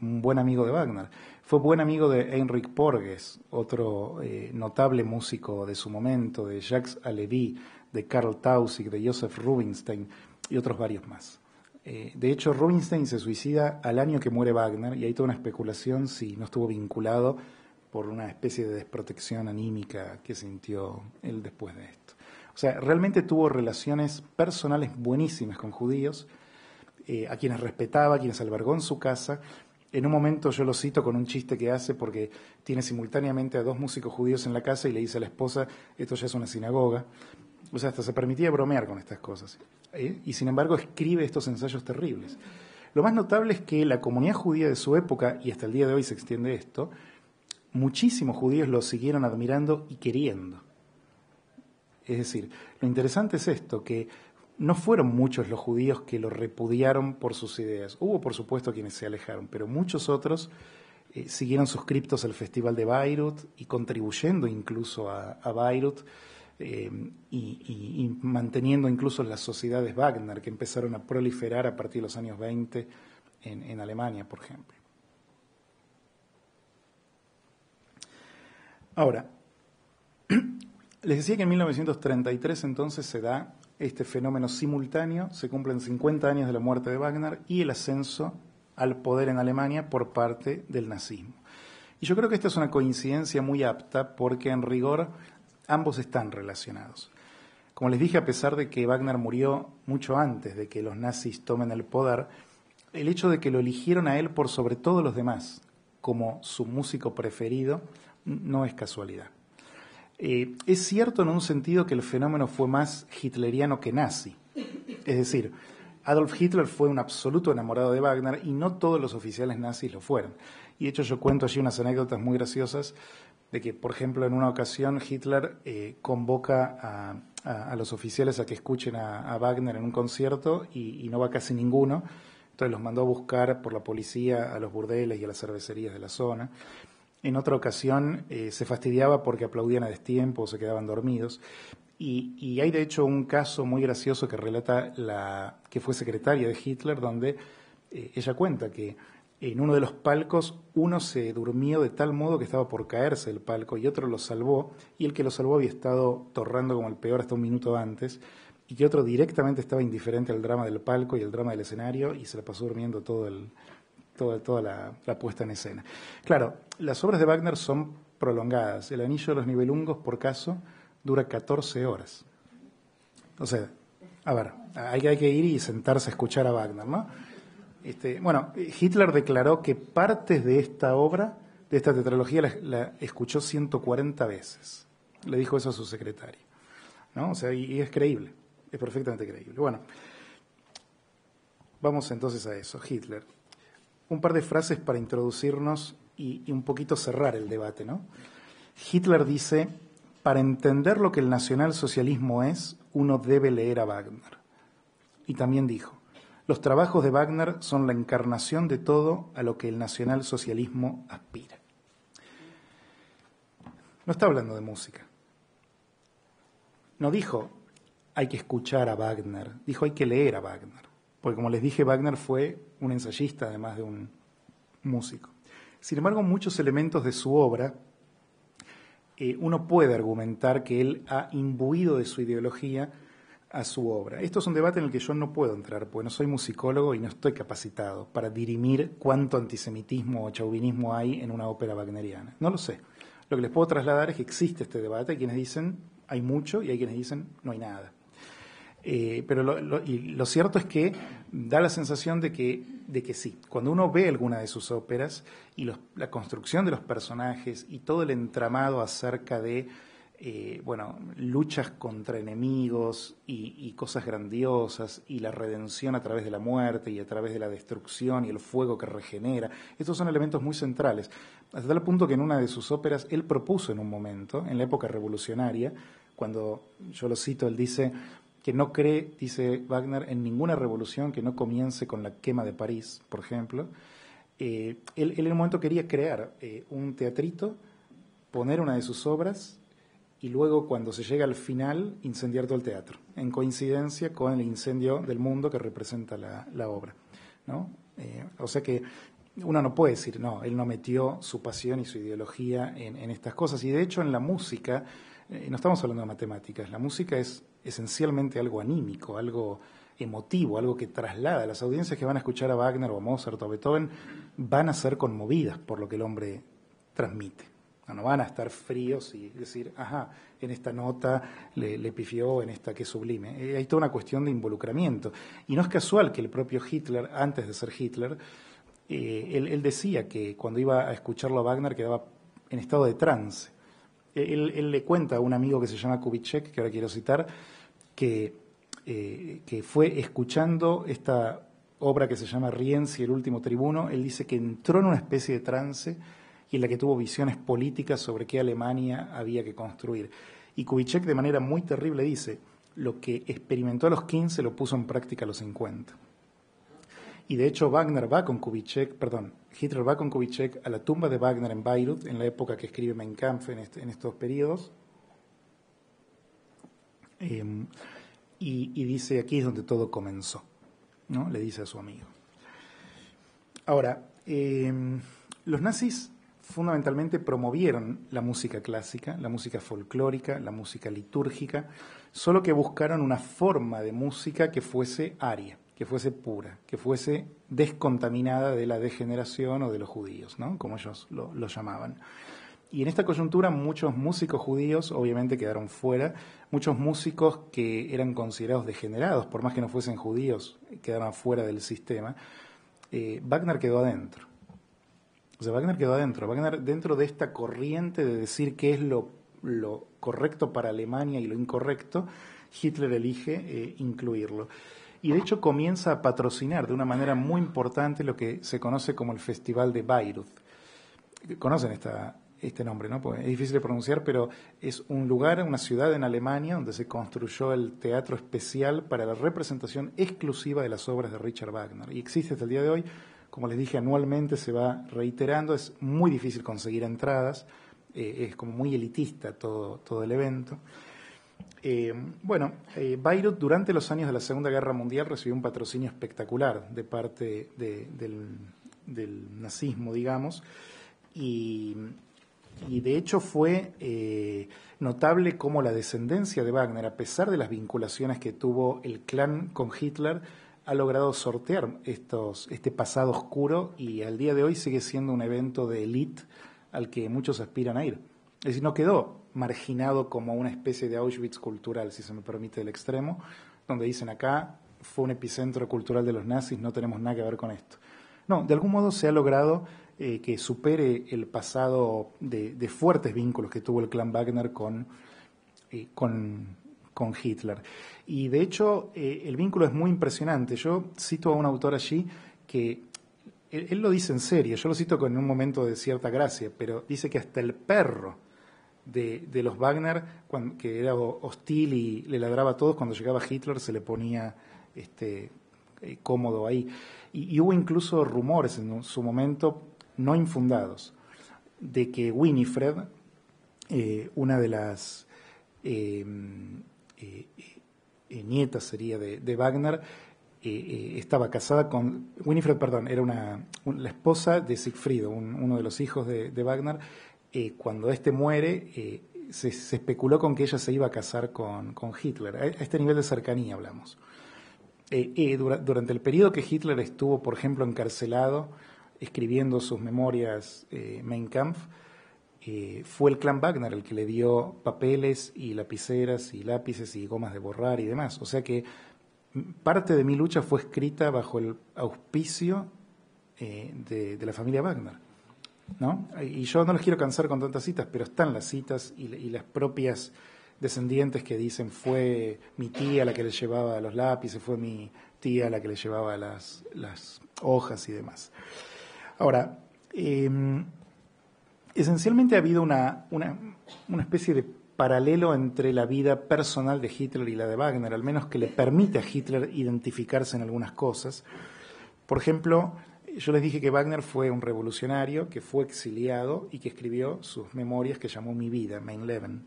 Speaker 2: un buen amigo de Wagner. Fue buen amigo de Heinrich Porges, otro notable músico de su momento, de Jacques Halévy, de Karl Tausig, de Joseph Rubinstein y otros varios más. De hecho, Rubinstein se suicida al año que muere Wagner y hay toda una especulación si no estuvo vinculado por una especie de desprotección anímica que sintió él después de esto. O sea, realmente tuvo relaciones personales buenísimas con judíos, a quienes respetaba, a quienes albergó en su casa. En un momento yo lo cito con un chiste que hace porque tiene simultáneamente a 2 músicos judíos en la casa y le dice a la esposa, esto ya es una sinagoga. O sea, hasta se permitía bromear con estas cosas. Y sin embargo escribe estos ensayos terribles. Lo más notable es que la comunidad judía de su época, y hasta el día de hoy se extiende esto, muchísimos judíos lo siguieron admirando y queriendo. Es decir, lo interesante es esto, que no fueron muchos los judíos que lo repudiaron por sus ideas. Hubo, por supuesto, quienes se alejaron, pero muchos otros siguieron suscriptos al Festival de Bayreuth y contribuyendo incluso a Bayreuth y manteniendo incluso las sociedades Wagner que empezaron a proliferar a partir de los años 20 en Alemania, por ejemplo. Ahora, les decía que en 1933 entonces se da este fenómeno simultáneo, se cumplen 50 años de la muerte de Wagner y el ascenso al poder en Alemania por parte del nazismo. Y yo creo que esta es una coincidencia muy apta porque en rigor ambos están relacionados. Como les dije, a pesar de que Wagner murió mucho antes de que los nazis tomen el poder, el hecho de que lo eligieron a él por sobre todos los demás como su músico preferido no es casualidad. Es cierto en un sentido que el fenómeno fue más hitleriano que nazi. Es decir, Adolf Hitler fue un absoluto enamorado de Wagner y no todos los oficiales nazis lo fueron. Y de hecho yo cuento allí unas anécdotas muy graciosas de que, por ejemplo, en una ocasión Hitler convoca a los oficiales a que escuchen a Wagner en un concierto y no va casi ninguno. Entonces los mandó a buscar por la policía a los burdeles y a las cervecerías de la zona. En otra ocasión se fastidiaba porque aplaudían a destiempo o se quedaban dormidos. Y hay de hecho un caso muy gracioso que relata la que fue secretaria de Hitler, donde ella cuenta que en uno de los palcos uno se durmió de tal modo que estaba por caerse el palco y otro lo salvó, y el que lo salvó había estado torrando como el peor hasta un minuto antes, y que otro directamente estaba indiferente al drama del palco y al drama del escenario y se la pasó durmiendo toda la puesta en escena. Claro, las obras de Wagner son prolongadas. El Anillo de los Nibelungos, por caso, dura 14 horas. O sea, a ver, hay que ir y sentarse a escuchar a Wagner, ¿no? Bueno, Hitler declaró que partes de esta obra, de esta tetralogía, la escuchó 140 veces. Le dijo eso a su secretaria, ¿no? O sea, y es creíble, es perfectamente creíble. Bueno, vamos entonces a eso. Hitler. Un par de frases para introducirnos y un poquito cerrar el debate, ¿no? Hitler dice, para entender lo que el nacionalsocialismo es, uno debe leer a Wagner. Y también dijo, los trabajos de Wagner son la encarnación de todo a lo que el nacionalsocialismo aspira. No está hablando de música. No dijo, hay que escuchar a Wagner, dijo, hay que leer a Wagner. Porque como les dije, Wagner fue un ensayista, además de un músico. Sin embargo, muchos elementos de su obra, uno puede argumentar que él ha imbuido de su ideología a su obra. Esto es un debate en el que yo no puedo entrar, porque no soy musicólogo y no estoy capacitado para dirimir cuánto antisemitismo o chauvinismo hay en una ópera wagneriana. No lo sé. Lo que les puedo trasladar es que existe este debate. Hay quienes dicen hay mucho y hay quienes dicen no hay nada. Pero lo cierto es que da la sensación de que sí. Cuando uno ve alguna de sus óperas y la construcción de los personajes y todo el entramado acerca de luchas contra enemigos y cosas grandiosas y la redención a través de la muerte y a través de la destrucción y el fuego que regenera, estos son elementos muy centrales. Hasta tal punto que en una de sus óperas él propuso en un momento, en la época revolucionaria, cuando yo lo cito, él dice que no cree, dice Wagner, en ninguna revolución que no comience con la quema de París, por ejemplo. Él en un momento quería crear un teatrito, poner una de sus obras y luego cuando se llega al final incendiar todo el teatro, en coincidencia con el incendio del mundo que representa la obra, ¿no? O sea que uno no puede decir, no, él no metió su pasión y su ideología en estas cosas. Y de hecho en la música, no estamos hablando de matemáticas, la música es esencialmente algo anímico, algo emotivo, algo que traslada. Las audiencias que van a escuchar a Wagner o a Mozart o a Beethoven van a ser conmovidas por lo que el hombre transmite. No van a estar fríos y decir, ajá, en esta nota le pifió, en esta que sublime. Hay toda una cuestión de involucramiento. Y no es casual que el propio Hitler, antes de ser Hitler, él decía que cuando iba a escucharlo a Wagner quedaba en estado de trance. Él le cuenta a un amigo que se llama Kubitschek, que ahora quiero citar, que fue escuchando esta obra que se llama Rienzi, el último tribuno. Él dice que entró en una especie de trance y en la que tuvo visiones políticas sobre qué Alemania había que construir. Y Kubitschek de manera muy terrible dice, lo que experimentó a los 15 lo puso en práctica a los 50. Y de hecho Hitler va con Kubitschek a la tumba de Wagner en Bayreuth, en la época que escribe Mein Kampf en estos periodos. Y dice, aquí es donde todo comenzó, ¿no? Le dice a su amigo. Ahora, los nazis fundamentalmente promovieron la música clásica, la música folclórica, la música litúrgica, solo que buscaron una forma de música que fuese aria, que fuese pura, que fuese descontaminada de la degeneración o de los judíos, ¿no? Como ellos lo llamaban. Y en esta coyuntura muchos músicos judíos obviamente quedaron fuera, muchos músicos que eran considerados degenerados, por más que no fuesen judíos, quedaron fuera del sistema. Wagner quedó adentro. Wagner dentro de esta corriente de decir qué es lo correcto para Alemania y lo incorrecto, Hitler elige incluirlo. Y de hecho comienza a patrocinar de una manera muy importante lo que se conoce como el Festival de Bayreuth. Conocen este nombre, ¿no? Pues es difícil de pronunciar, pero es un lugar, una ciudad en Alemania donde se construyó el teatro especial para la representación exclusiva de las obras de Richard Wagner. Y existe hasta el día de hoy, como les dije, anualmente se va reiterando, es muy difícil conseguir entradas, es como muy elitista todo el evento. Bayreuth durante los años de la Segunda Guerra Mundial recibió un patrocinio espectacular de parte del nazismo, digamos, y de hecho fue notable cómo la descendencia de Wagner, a pesar de las vinculaciones que tuvo el clan con Hitler, ha logrado sortear este pasado oscuro y al día de hoy sigue siendo un evento de élite al que muchos aspiran a ir. Es decir, no quedó marginado como una especie de Auschwitz cultural, si se me permite el extremo, donde dicen acá fue un epicentro cultural de los nazis, no tenemos nada que ver con esto. No, de algún modo se ha logrado que supere el pasado de fuertes vínculos que tuvo el clan Wagner con Hitler. Y de hecho el vínculo es muy impresionante. Yo cito a un autor allí que él lo dice en serio, yo lo cito con un momento de cierta gracia, pero dice que hasta el perro de los Wagner, que era hostil y le ladraba a todos, cuando llegaba Hitler se le ponía cómodo ahí. Y hubo incluso rumores en su momento no infundados de que Winifred, una de las nietas sería de Wagner, estaba casada con Winifred, era la esposa de Siegfried, uno de los hijos de Wagner. Cuando este muere, se especuló con que ella se iba a casar con Hitler. A este nivel de cercanía hablamos. Durante el periodo que Hitler estuvo, por ejemplo, encarcelado, escribiendo sus memorias Mein Kampf, fue el clan Wagner el que le dio papeles y lapiceras y lápices y gomas de borrar y demás. O sea que parte de mi lucha fue escrita bajo el auspicio de la familia Wagner, ¿no? Y yo no les quiero cansar con tantas citas, pero están las citas y las propias descendientes que dicen fue mi tía la que les llevaba los lápices, fue mi tía la que les llevaba las hojas y demás. Ahora, esencialmente ha habido una especie de paralelo entre la vida personal de Hitler y la de Wagner, al menos que le permite a Hitler identificarse en algunas cosas. Por ejemplo, yo les dije que Wagner fue un revolucionario que fue exiliado y que escribió sus memorias que llamó Mi vida, Mein Leben.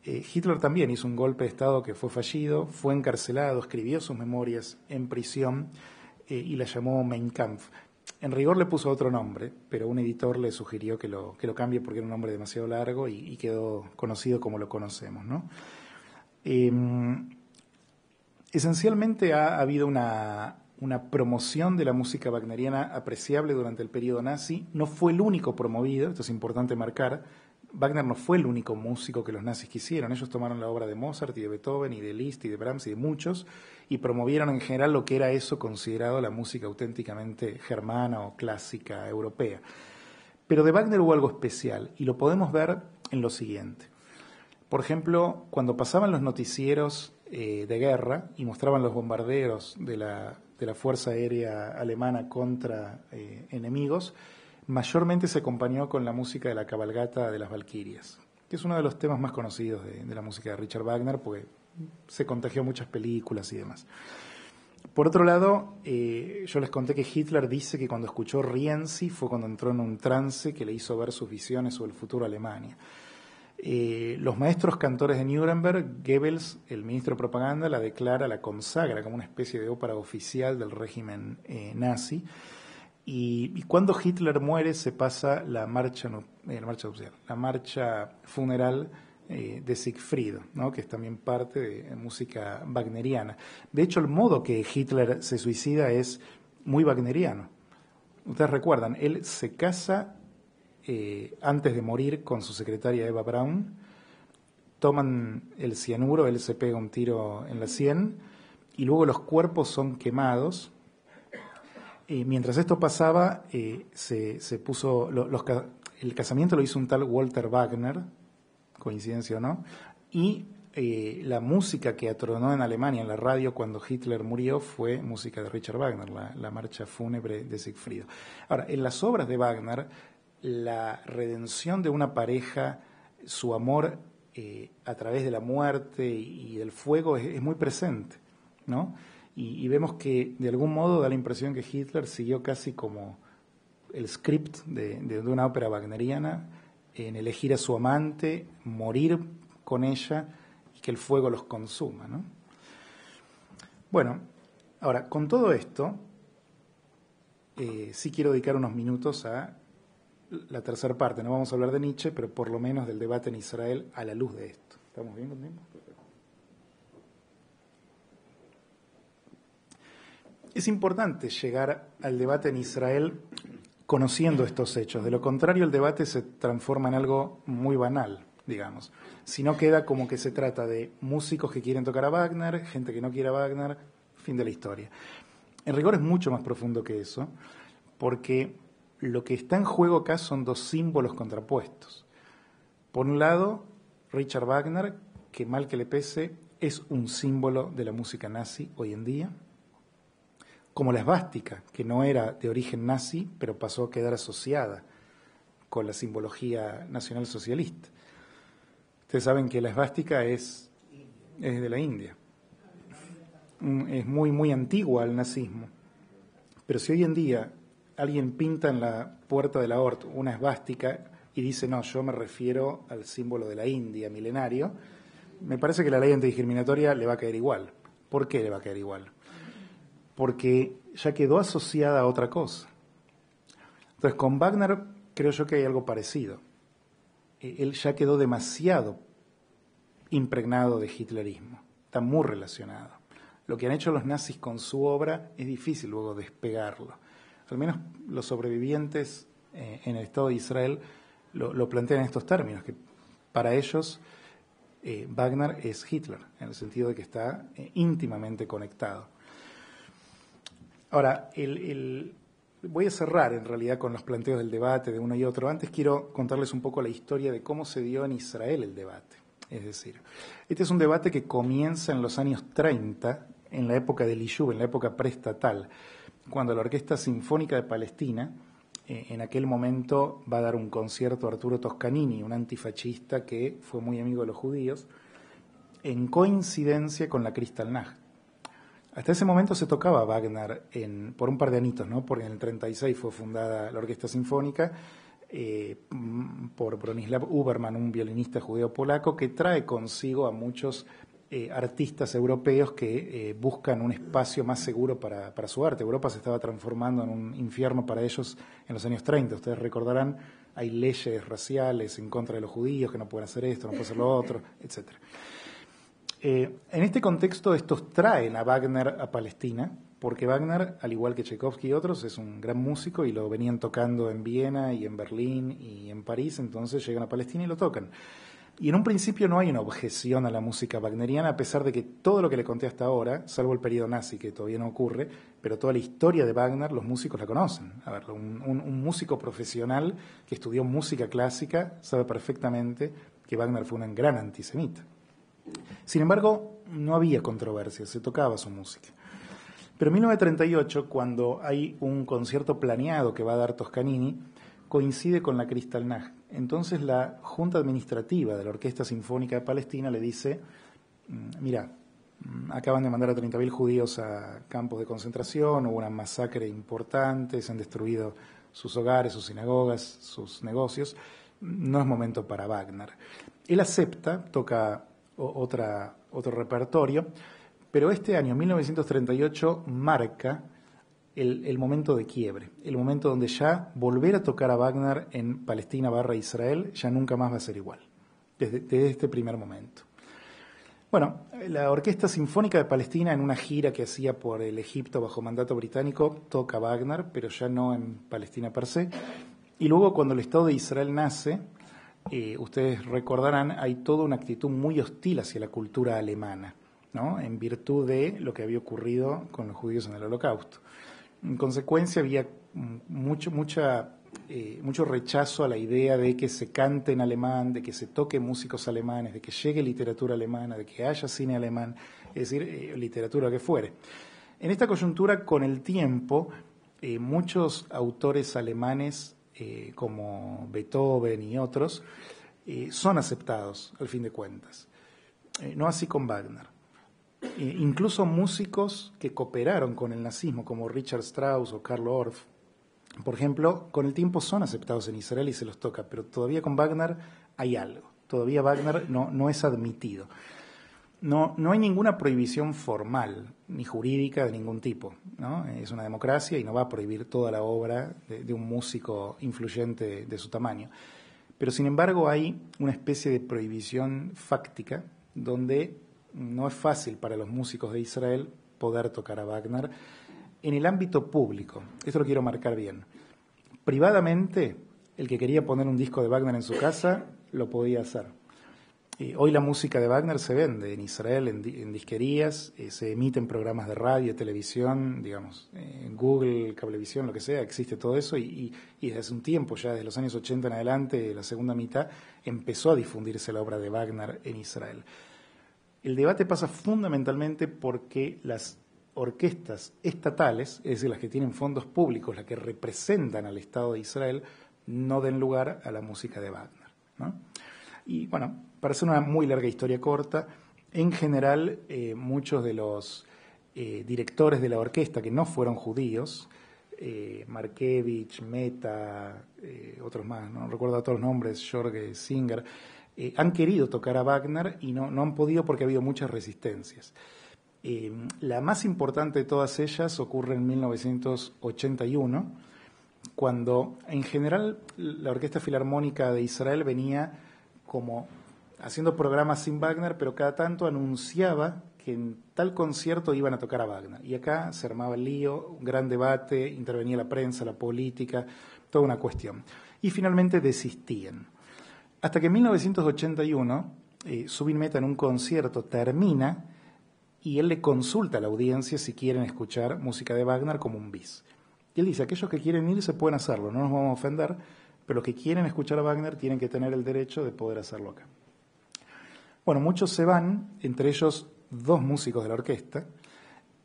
Speaker 2: Hitler también hizo un golpe de Estado que fue fallido, fue encarcelado, escribió sus memorias en prisión y la llamó Mein Kampf. En rigor le puso otro nombre, pero un editor le sugirió que lo cambie porque era un nombre demasiado largo y quedó conocido como lo conocemos, ¿no? Esencialmente ha habido una promoción de la música wagneriana apreciable durante el periodo nazi. No fue el único promovido, esto es importante marcar. Wagner no fue el único músico que los nazis quisieron. Ellos tomaron la obra de Mozart y de Beethoven y de Liszt y de Brahms y de muchos y promovieron en general lo que era eso considerado la música auténticamente germana o clásica europea. Pero de Wagner hubo algo especial y lo podemos ver en lo siguiente. Por ejemplo, cuando pasaban los noticieros de guerra y mostraban los bombardeos de la Fuerza Aérea Alemana contra enemigos, mayormente se acompañó con la música de la cabalgata de las Valquirias, que es uno de los temas más conocidos de la música de Richard Wagner, porque se contagió muchas películas y demás. Por otro lado, yo les conté que Hitler dice que cuando escuchó Rienzi fue cuando entró en un trance que le hizo ver sus visiones sobre el futuro de Alemania. Los maestros cantores de Nuremberg, Goebbels, el ministro de propaganda, la declara, la consagra como una especie de ópera oficial del régimen nazi. Y cuando Hitler muere se pasa la marcha funeral de Siegfried, ¿no? Que es también parte de música wagneriana. De hecho, el modo que Hitler se suicida es muy wagneriano. Ustedes recuerdan, él se casa antes de morir con su secretaria Eva Braun, toman el cianuro, él se pega un tiro en la sien y luego los cuerpos son quemados. Mientras esto pasaba, se puso el casamiento lo hizo un tal Walter Wagner, coincidencia o no, y la música que atronó en Alemania en la radio cuando Hitler murió fue música de Richard Wagner, la marcha fúnebre de Siegfried. Ahora, en las obras de Wagner, la redención de una pareja, su amor a través de la muerte y del fuego es muy presente, ¿no? Y vemos que de algún modo da la impresión que Hitler siguió casi como el script de una ópera wagneriana en elegir a su amante, morir con ella y que el fuego los consuma, ¿no? Bueno, ahora, con todo esto, sí quiero dedicar unos minutos a la tercera parte. No vamos a hablar de Nietzsche, pero por lo menos del debate en Israel a la luz de esto. ¿Estamos bien con tiempo? Es importante llegar al debate en Israel conociendo estos hechos. De lo contrario, el debate se transforma en algo muy banal, digamos. Si no queda como que se trata de músicos que quieren tocar a Wagner, gente que no quiere a Wagner, fin de la historia. En rigor es mucho más profundo que eso, porque lo que está en juego acá son dos símbolos contrapuestos. Por un lado, Richard Wagner, que mal que le pese, es un símbolo de la música nazi hoy en día, como la esvástica, que no era de origen nazi, pero pasó a quedar asociada con la simbología nacionalsocialista. Ustedes saben que la esvástica es de la India. Es muy, muy antigua al nazismo. Pero si hoy en día alguien pinta en la puerta de la Hort una esvástica y dice, no, yo me refiero al símbolo de la India milenario, me parece que la ley antidiscriminatoria le va a caer igual. ¿Por qué le va a caer igual? Porque ya quedó asociada a otra cosa. Entonces, con Wagner creo yo que hay algo parecido. Él ya quedó demasiado impregnado de hitlerismo, está muy relacionado. Lo que han hecho los nazis con su obra es difícil luego despegarlo. Al menos los sobrevivientes en el Estado de Israel lo plantean en estos términos, que para ellos Wagner es Hitler, en el sentido de que está íntimamente conectado. Ahora, voy a cerrar en realidad con los planteos del debate de uno y otro. Antes quiero contarles un poco la historia de cómo se dio en Israel el debate. Es decir, este es un debate que comienza en los años 30, en la época del Lishub, en la época preestatal, cuando la Orquesta Sinfónica de Palestina, en aquel momento va a dar un concierto a Arturo Toscanini, un antifascista que fue muy amigo de los judíos, en coincidencia con la Kristallnacht. Hasta ese momento se tocaba Wagner por un par de anitos, ¿no? Porque en el 36 fue fundada la Orquesta Sinfónica por Bronislaw Uberman, un violinista judeo polaco que trae consigo a muchos artistas europeos que buscan un espacio más seguro para su arte. Europa se estaba transformando en un infierno para ellos en los años 30. Ustedes recordarán, hay leyes raciales en contra de los judíos, que no pueden hacer esto, no pueden hacer lo otro, etc. En este contexto, estos traen a Wagner a Palestina, porque Wagner, al igual que Tchaikovsky y otros, es un gran músico y lo venían tocando en Viena y en Berlín y en París, entonces llegan a Palestina y lo tocan. Y en un principio no hay una objeción a la música wagneriana, a pesar de que todo lo que le conté hasta ahora, salvo el periodo nazi, que todavía no ocurre, pero toda la historia de Wagner, los músicos la conocen. A ver, un músico profesional que estudió música clásica sabe perfectamente que Wagner fue un gran antisemita. Sin embargo, no había controversia, se tocaba su música. Pero en 1938, cuando hay un concierto planeado que va a dar Toscanini, coincide con la Kristallnacht. Entonces la Junta Administrativa de la Orquesta Sinfónica de Palestina le dice, mira, acaban de mandar a 30.000 judíos a campos de concentración, hubo una masacre importante, se han destruido sus hogares, sus sinagogas, sus negocios, no es momento para Wagner. Él acepta, toca otro repertorio, pero este año, 1938, marca el momento de quiebre, el momento donde ya volver a tocar a Wagner en Palestina / Israel ya nunca más va a ser igual, desde este primer momento. Bueno, la Orquesta Sinfónica de Palestina, en una gira que hacía por el Egipto bajo mandato británico, toca Wagner, pero ya no en Palestina per se. Y luego, cuando el Estado de Israel nace, ustedes recordarán, hay toda una actitud muy hostil hacia la cultura alemana, ¿no? En virtud de lo que había ocurrido con los judíos en el Holocausto. En consecuencia, había mucho rechazo a la idea de que se cante en alemán, de que se toque músicos alemanes, de que llegue literatura alemana, de que haya cine alemán, es decir, literatura que fuere. En esta coyuntura, con el tiempo, muchos autores alemanes, como Beethoven y otros, son aceptados, al fin de cuentas. No así con Wagner. Incluso músicos que cooperaron con el nazismo, como Richard Strauss o Karl Orff, por ejemplo, con el tiempo son aceptados en Israel y se los toca, pero todavía con Wagner hay algo. Todavía Wagner no es admitido. No hay ninguna prohibición formal ni jurídica de ningún tipo, ¿no? Es una democracia y no va a prohibir toda la obra de un músico influyente de su tamaño. Pero sin embargo hay una especie de prohibición fáctica donde no es fácil para los músicos de Israel poder tocar a Wagner en el ámbito público. Esto lo quiero marcar bien. Privadamente, el que quería poner un disco de Wagner en su casa lo podía hacer. Hoy la música de Wagner se vende en Israel en disquerías, se emite en programas de radio, televisión, digamos, en Google, Cablevisión, lo que sea, existe todo eso y desde hace un tiempo, ya desde los años 80 en adelante, la segunda mitad, empezó a difundirse la obra de Wagner en Israel. El debate pasa fundamentalmente porque las orquestas estatales, es decir, las que tienen fondos públicos, las que representan al Estado de Israel, no den lugar a la música de Wagner, ¿no? Y bueno, para hacer una muy larga historia corta, en general muchos de los directores de la orquesta que no fueron judíos, Markevich, Mehta, otros más, no recuerdo todos los nombres, Jorge Singer, han querido tocar a Wagner y no han podido porque ha habido muchas resistencias. La más importante de todas ellas ocurre en 1981, cuando en general la Orquesta Filarmónica de Israel venía como haciendo programas sin Wagner, pero cada tanto anunciaba que en tal concierto iban a tocar a Wagner. Y acá se armaba el lío, un gran debate, intervenía la prensa, la política, toda una cuestión. Y finalmente desistían. Hasta que en 1981, Zubin Mehta en un concierto termina y él le consulta a la audiencia si quieren escuchar música de Wagner como un bis. Y él dice, aquellos que quieren ir se pueden hacerlo, no nos vamos a ofender, pero los que quieren escuchar a Wagner tienen que tener el derecho de poder hacerlo acá. Bueno, muchos se van, entre ellos 2 músicos de la orquesta,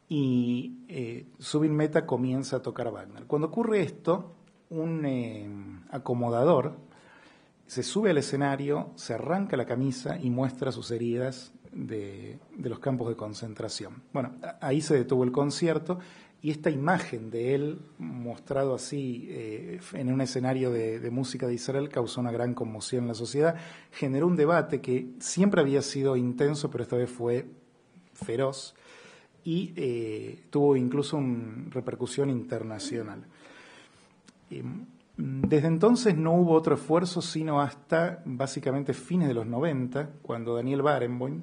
Speaker 2: y Zubin Mehta comienza a tocar a Wagner. Cuando ocurre esto, un acomodador se sube al escenario, se arranca la camisa y muestra sus heridas de los campos de concentración. Bueno, ahí se detuvo el concierto y esta imagen de él mostrado así en un escenario de música de Israel causó una gran conmoción en la sociedad, generó un debate que siempre había sido intenso, pero esta vez fue feroz, y tuvo incluso una repercusión internacional. Desde entonces no hubo otro esfuerzo sino hasta básicamente fines de los 90, cuando Daniel Barenboim,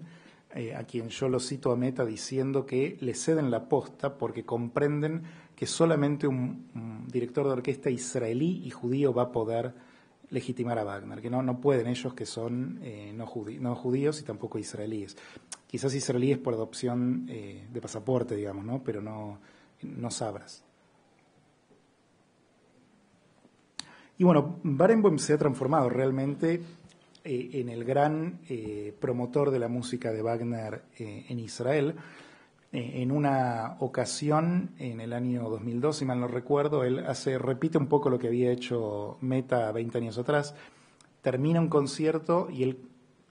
Speaker 2: a quien yo lo cito a Meta diciendo que le ceden la posta porque comprenden que solamente un director de orquesta israelí y judío va a poder legitimar a Wagner, que no pueden ellos que son no judíos y tampoco israelíes. Quizás israelíes por adopción de pasaporte, digamos, ¿no? Pero no sabras. Y bueno, Barenboim se ha transformado realmente en el gran promotor de la música de Wagner en Israel. En una ocasión, en el año 2002, si mal no recuerdo, él repite un poco lo que había hecho Meta 20 años atrás, termina un concierto y él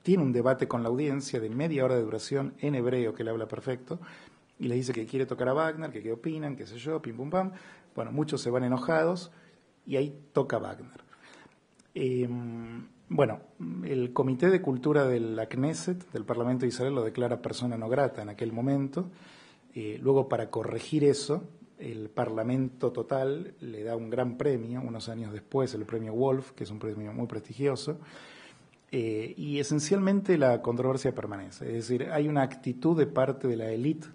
Speaker 2: tiene un debate con la audiencia de media hora de duración en hebreo, que él habla perfecto, y le dice que quiere tocar a Wagner, que qué opinan, qué sé yo, pim pum pam. Bueno, muchos se van enojados y ahí toca Wagner. Bueno, el Comité de Cultura de la Knesset, del Parlamento de Israel, lo declara persona no grata en aquel momento. Luego, para corregir eso, el Parlamento total le da un gran premio, unos años después, el premio Wolf, que es un premio muy prestigioso, y esencialmente la controversia permanece. Es decir, hay una actitud de parte de la élite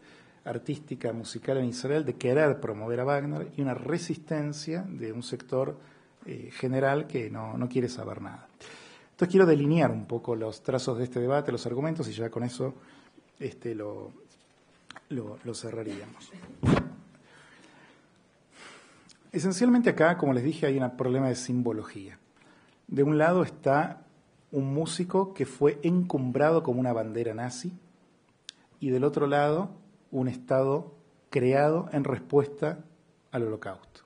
Speaker 2: artística musical en Israel de querer promover a Wagner y una resistencia de un sector general que no quiere saber nada. Entonces quiero delinear un poco los trazos de este debate, los argumentos, y ya con eso lo cerraríamos. Esencialmente acá, como les dije, hay un problema de simbología. De un lado está un músico que fue encumbrado como una bandera nazi, y del otro lado un Estado creado en respuesta al Holocausto.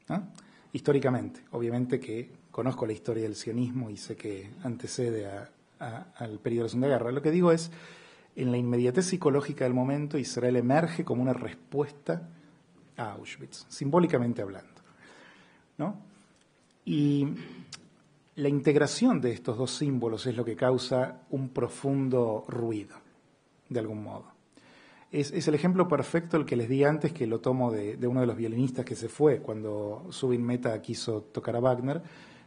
Speaker 2: ¿No? Históricamente, obviamente que conozco la historia del sionismo y sé que antecede al periodo de la Segunda Guerra. Lo que digo es, en la inmediatez psicológica del momento, Israel emerge como una respuesta a Auschwitz, simbólicamente hablando, ¿no? Y la integración de estos dos símbolos es lo que causa un profundo ruido, de algún modo. Es el ejemplo perfecto el que les di antes, que lo tomo de uno de los violinistas que se fue cuando Zubin Mehta quiso tocar a Wagner,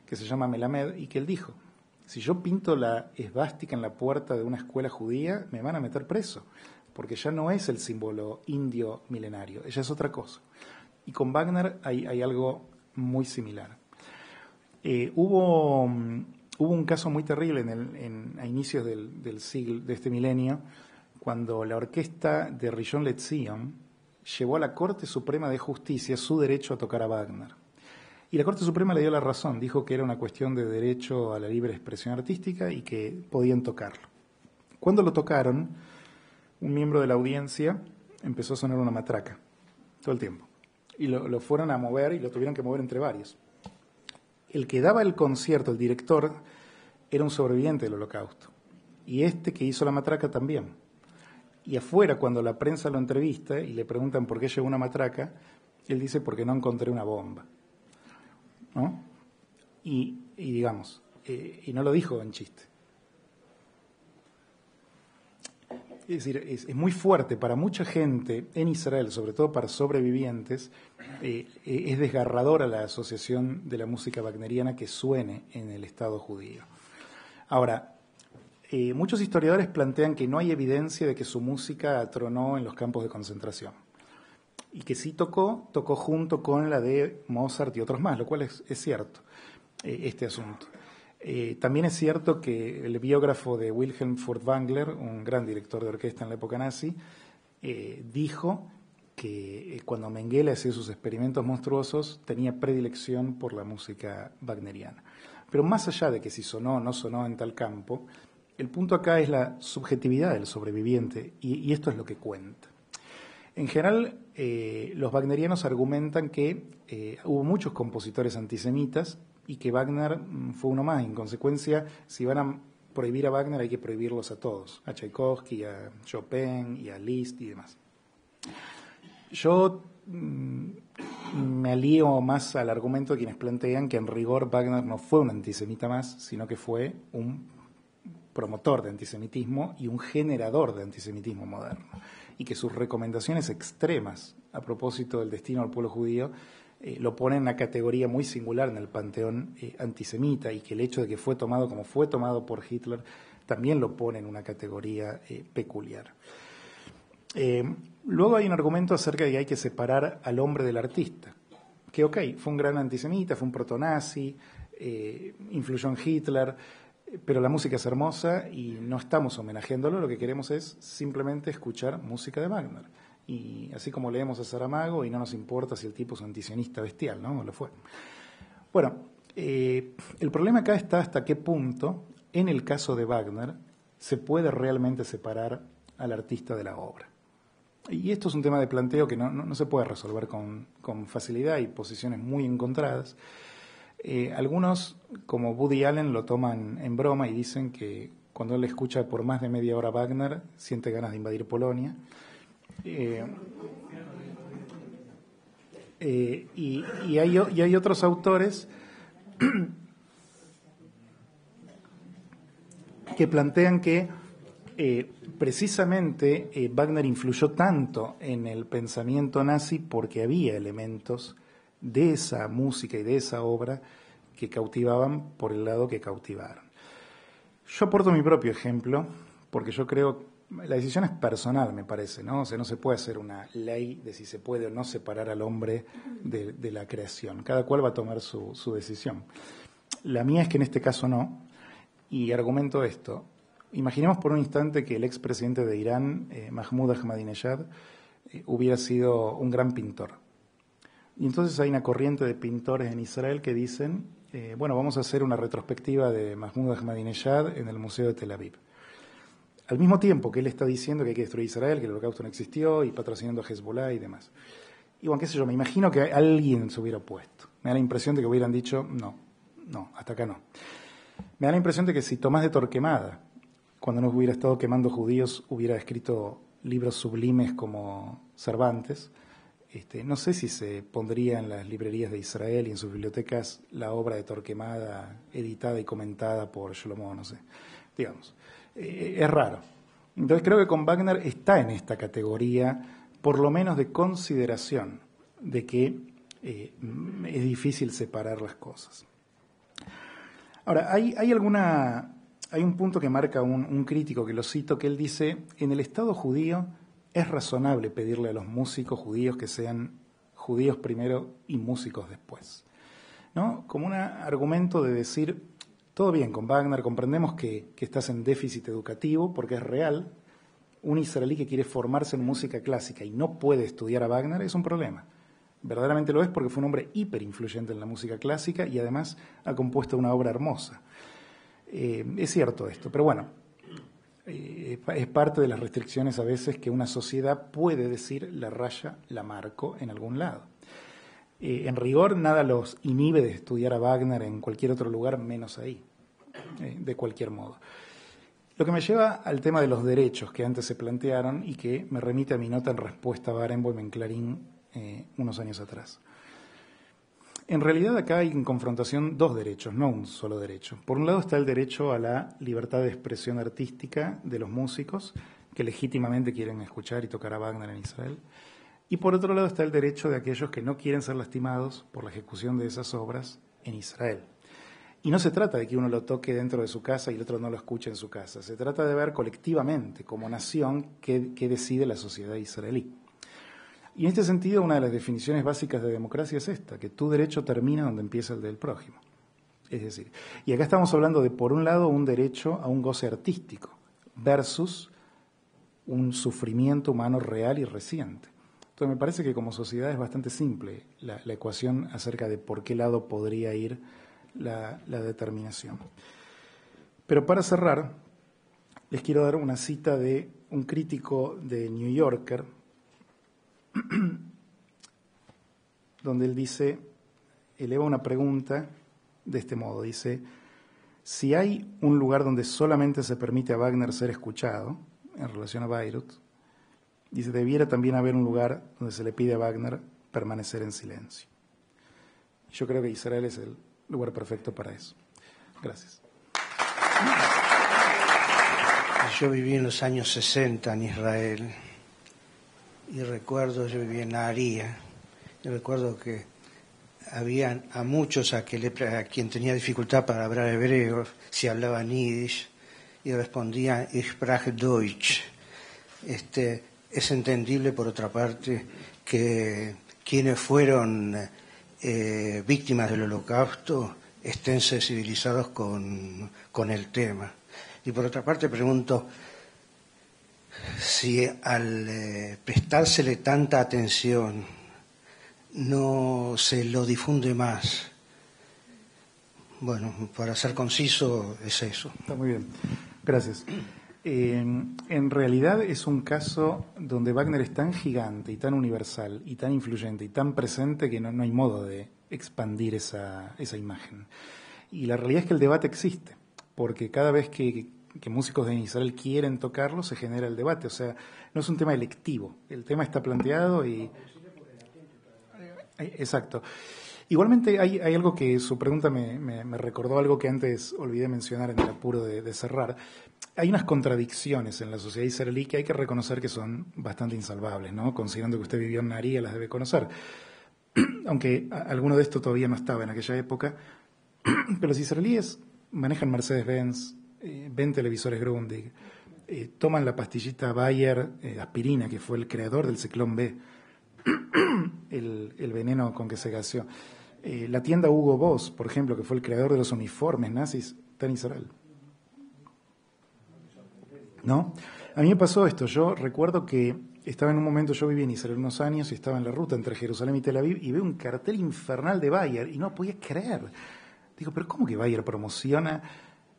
Speaker 2: que se llama Melamed, y que él dijo: si yo pinto la esvástica en la puerta de una escuela judía, me van a meter preso, porque ya no es el símbolo indio milenario, ella es otra cosa. Y con Wagner hay algo muy similar. Hubo un caso muy terrible a inicios del siglo, de este milenio, cuando la orquesta de Rishon LeZion llevó a la Corte Suprema de Justicia su derecho a tocar a Wagner. Y la Corte Suprema le dio la razón, dijo que era una cuestión de derecho a la libre expresión artística y que podían tocarlo. Cuando lo tocaron, un miembro de la audiencia empezó a sonar una matraca todo el tiempo. Y lo fueron a mover y lo tuvieron que mover entre varios. El que daba el concierto, el director, era un sobreviviente del Holocausto. Y este que hizo la matraca también. Y afuera, cuando la prensa lo entrevista y le preguntan por qué llevó una matraca, él dice: porque no encontré una bomba, ¿no? Y digamos, y no lo dijo en chiste. Es decir, es muy fuerte para mucha gente en Israel, sobre todo para sobrevivientes, es desgarradora la asociación de la música wagneriana que suene en el Estado judío. Ahora, muchos historiadores plantean que no hay evidencia de que su música atronó en los campos de concentración y que sí tocó junto con la de Mozart y otros más, lo cual es cierto, este asunto. También es cierto que el biógrafo de Wilhelm Furtwängler, un gran director de orquesta en la época nazi, dijo que cuando Mengele hacía sus experimentos monstruosos tenía predilección por la música wagneriana. Pero más allá de que si sonó o no sonó en tal campo, el punto acá es la subjetividad del sobreviviente, y esto es lo que cuenta. En general, los wagnerianos argumentan que hubo muchos compositores antisemitas y que Wagner fue uno más. En consecuencia, si van a prohibir a Wagner, hay que prohibirlos a todos, a Tchaikovsky, a Chopin y a Liszt y demás. Yo me alío más al argumento de quienes plantean que en rigor Wagner no fue un antisemita más, sino que fue un promotor de antisemitismo y un generador de antisemitismo moderno, y que sus recomendaciones extremas a propósito del destino del pueblo judío lo ponen en una categoría muy singular en el panteón antisemita, y que el hecho de que fue tomado como fue tomado por Hitler también lo pone en una categoría peculiar. Luego hay un argumento acerca de que hay que separar al hombre del artista, que fue un gran antisemita, fue un protonazi, influyó en Hitler, pero la música es hermosa y no estamos homenajeándolo, lo que queremos es simplemente escuchar música de Wagner. Y así como leemos a Saramago y no nos importa si el tipo es un antisionista bestial, ¿no? Lo fue. Bueno, el problema acá está hasta qué punto, en el caso de Wagner, se puede realmente separar al artista de la obra. Y esto es un tema de planteo que no se puede resolver con facilidad, y posiciones muy encontradas. Algunos, como Woody Allen, lo toman en broma y dicen que cuando él escucha por más de media hora Wagner, siente ganas de invadir Polonia. Y hay otros autores que plantean que precisamente Wagner influyó tanto en el pensamiento nazi porque había elementos de esa música y de esa obra que cautivaban por el lado que cautivaron. Yo aporto mi propio ejemplo, porque yo creo, la decisión es personal, me parece, ¿no? O sea, no se puede hacer una ley de si se puede o no separar al hombre de la creación. Cada cual va a tomar su decisión. La mía es que en este caso no, y argumento esto. Imaginemos por un instante que el expresidente de Irán, Mahmoud Ahmadinejad, hubiera sido un gran pintor. Y entonces hay una corriente de pintores en Israel que dicen, bueno, vamos a hacer una retrospectiva de Mahmoud Ahmadinejad en el Museo de Tel Aviv. Al mismo tiempo que él está diciendo que hay que destruir Israel, que el holocausto no existió, y patrocinando a Hezbollah y demás. Y bueno, qué sé yo, me imagino que alguien se hubiera opuesto. Me da la impresión de que hubieran dicho, no, hasta acá no. Me da la impresión de que si Tomás de Torquemada, cuando no hubiera estado quemando judíos, hubiera escrito libros sublimes como Cervantes, no sé si se pondría en las librerías de Israel y en sus bibliotecas la obra de Torquemada editada y comentada por Shlomo, no sé, digamos. Es raro. Entonces creo que con Wagner está en esta categoría, por lo menos de consideración, de que es difícil separar las cosas. Ahora, hay un punto que marca un crítico, que lo cito, que él dice, en el Estado judío es razonable pedirle a los músicos judíos que sean judíos primero y músicos después, ¿no? Como un argumento de decir, todo bien con Wagner, comprendemos que estás en déficit educativo, porque es real. Un israelí que quiere formarse en música clásica y no puede estudiar a Wagner es un problema. Verdaderamente lo es, porque fue un hombre hiperinfluyente en la música clásica y además ha compuesto una obra hermosa. Es cierto esto, pero bueno, es parte de las restricciones a veces que una sociedad puede decir, la raya la marco en algún lado. En rigor, nada los inhibe de estudiar a Wagner en cualquier otro lugar, menos ahí, de cualquier modo. Lo que me lleva al tema de los derechos que antes se plantearon y que me remite a mi nota en respuesta a Barenboim en Clarín unos años atrás. En realidad acá hay en confrontación dos derechos, no un solo derecho. Por un lado está el derecho a la libertad de expresión artística de los músicos que legítimamente quieren escuchar y tocar a Wagner en Israel. Y por otro lado está el derecho de aquellos que no quieren ser lastimados por la ejecución de esas obras en Israel. Y no se trata de que uno lo toque dentro de su casa y el otro no lo escuche en su casa. Se trata de ver colectivamente, como nación, qué decide la sociedad israelí. Y en este sentido, una de las definiciones básicas de democracia es esta, que tu derecho termina donde empieza el del prójimo. Es decir, y acá estamos hablando de, por un lado, un derecho a un goce artístico versus un sufrimiento humano real y reciente. Entonces me parece que como sociedad es bastante simple la ecuación acerca de por qué lado podría ir la determinación. Pero para cerrar, les quiero dar una cita de un crítico de New Yorker, donde él dice, eleva una pregunta de este modo, dice, si hay un lugar donde solamente se permite a Wagner ser escuchado, en relación a Bayreuth, dice, debiera también haber un lugar donde se le pide a Wagner permanecer en silencio. Yo creo que Israel es el lugar perfecto para eso. Gracias.
Speaker 3: Yo viví en los años 60 en Israel y recuerdo, yo viví en Nahariya, y recuerdo que habían a muchos a quien tenía dificultad para hablar hebreo, si hablaban yiddish, y respondían Ich sprach Deutsch. Es entendible, por otra parte, que quienes fueron víctimas del Holocausto estén sensibilizados con el tema. Y por otra parte pregunto si al prestársele tanta atención no se lo difunde más. Bueno, para ser conciso es eso.
Speaker 2: Está muy bien, gracias. En realidad es un caso donde Wagner es tan gigante y tan universal y tan influyente y tan presente que no hay modo de expandir esa imagen. Y la realidad es que el debate existe, porque cada vez que músicos de Israel quieren tocarlo se genera el debate, o sea, no es un tema electivo, el tema está planteado y... Exacto. Igualmente hay algo que su pregunta me recordó, algo que antes olvidé mencionar en el apuro de cerrar. Hay unas contradicciones en la sociedad israelí que hay que reconocer que son bastante insalvables, ¿no? Considerando que usted vivió en Nahariya, las debe conocer. Aunque alguno de esto todavía no estaba en aquella época. Pero los israelíes manejan Mercedes-Benz, ven televisores Grundig, toman la pastillita Bayer, aspirina, que fue el creador del ciclón B, el veneno con que se gaseó. La tienda Hugo Boss, por ejemplo, que fue el creador de los uniformes nazis, está en Israel. ¿No? A mí me pasó esto. Yo recuerdo que estaba en un momento, yo viví en Israel unos años y estaba en la ruta entre Jerusalén y Tel Aviv y veo un cartel infernal de Bayer y no podía creer. Digo, pero ¿cómo que Bayer promociona?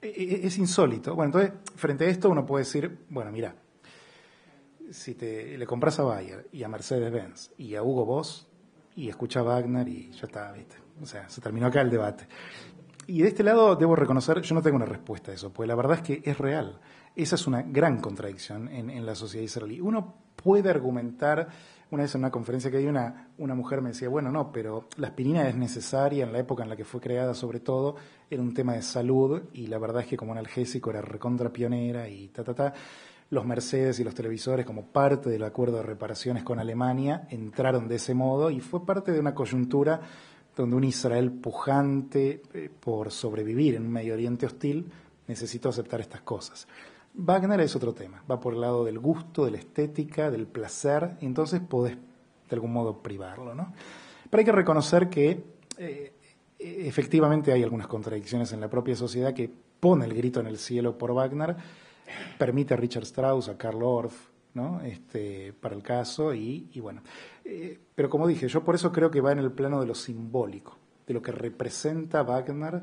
Speaker 2: Es insólito. Bueno, entonces, frente a esto uno puede decir, bueno, mira, si le compras a Bayer y a Mercedes-Benz y a Hugo Boss y escucha a Wagner y ya está, ¿viste? O sea, se terminó acá el debate. Y de este lado debo reconocer, yo no tengo una respuesta a eso, porque la verdad es que es real. Esa es una gran contradicción en la sociedad israelí. Uno puede argumentar, una vez en una conferencia que di, una mujer me decía, bueno, no, pero la aspirina es necesaria en la época en la que fue creada, sobre todo, era un tema de salud, y la verdad es que como analgésico era recontra pionera y Los Mercedes y los televisores, como parte del acuerdo de reparaciones con Alemania, entraron de ese modo y fue parte de una coyuntura donde un Israel pujante por sobrevivir en un Medio Oriente hostil necesitó aceptar estas cosas. Wagner es otro tema, va por el lado del gusto, de la estética, del placer, y entonces podés de algún modo privarlo, ¿no? Pero hay que reconocer que efectivamente hay algunas contradicciones en la propia sociedad que pone el grito en el cielo por Wagner, permite a Richard Strauss, a Karl Orff, ¿no? Para el caso, y bueno. Pero como dije, yo por eso creo que va en el plano de lo simbólico, de lo que representa Wagner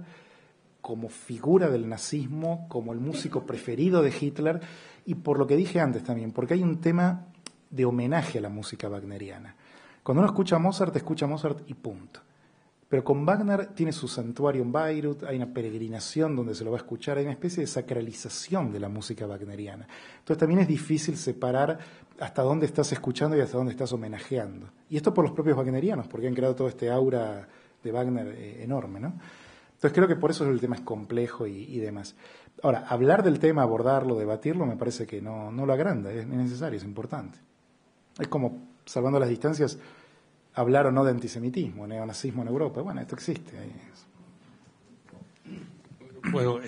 Speaker 2: como figura del nazismo, como el músico preferido de Hitler, y por lo que dije antes también, porque hay un tema de homenaje a la música wagneriana. Cuando uno escucha a Mozart y punto. Pero con Wagner tiene su santuario en Bayreuth, hay una peregrinación donde se lo va a escuchar, hay una especie de sacralización de la música wagneriana. Entonces también es difícil separar hasta dónde estás escuchando y hasta dónde estás homenajeando. Y esto por los propios wagnerianos, porque han creado todo este aura de Wagner enorme, ¿no? Entonces creo que por eso el tema es complejo y demás. Ahora, hablar del tema, abordarlo, debatirlo, me parece que no lo agranda, es necesario, es importante. Es como, salvando las distancias, hablar o no de antisemitismo, neonazismo en Europa. Bueno, esto existe.
Speaker 4: Bueno,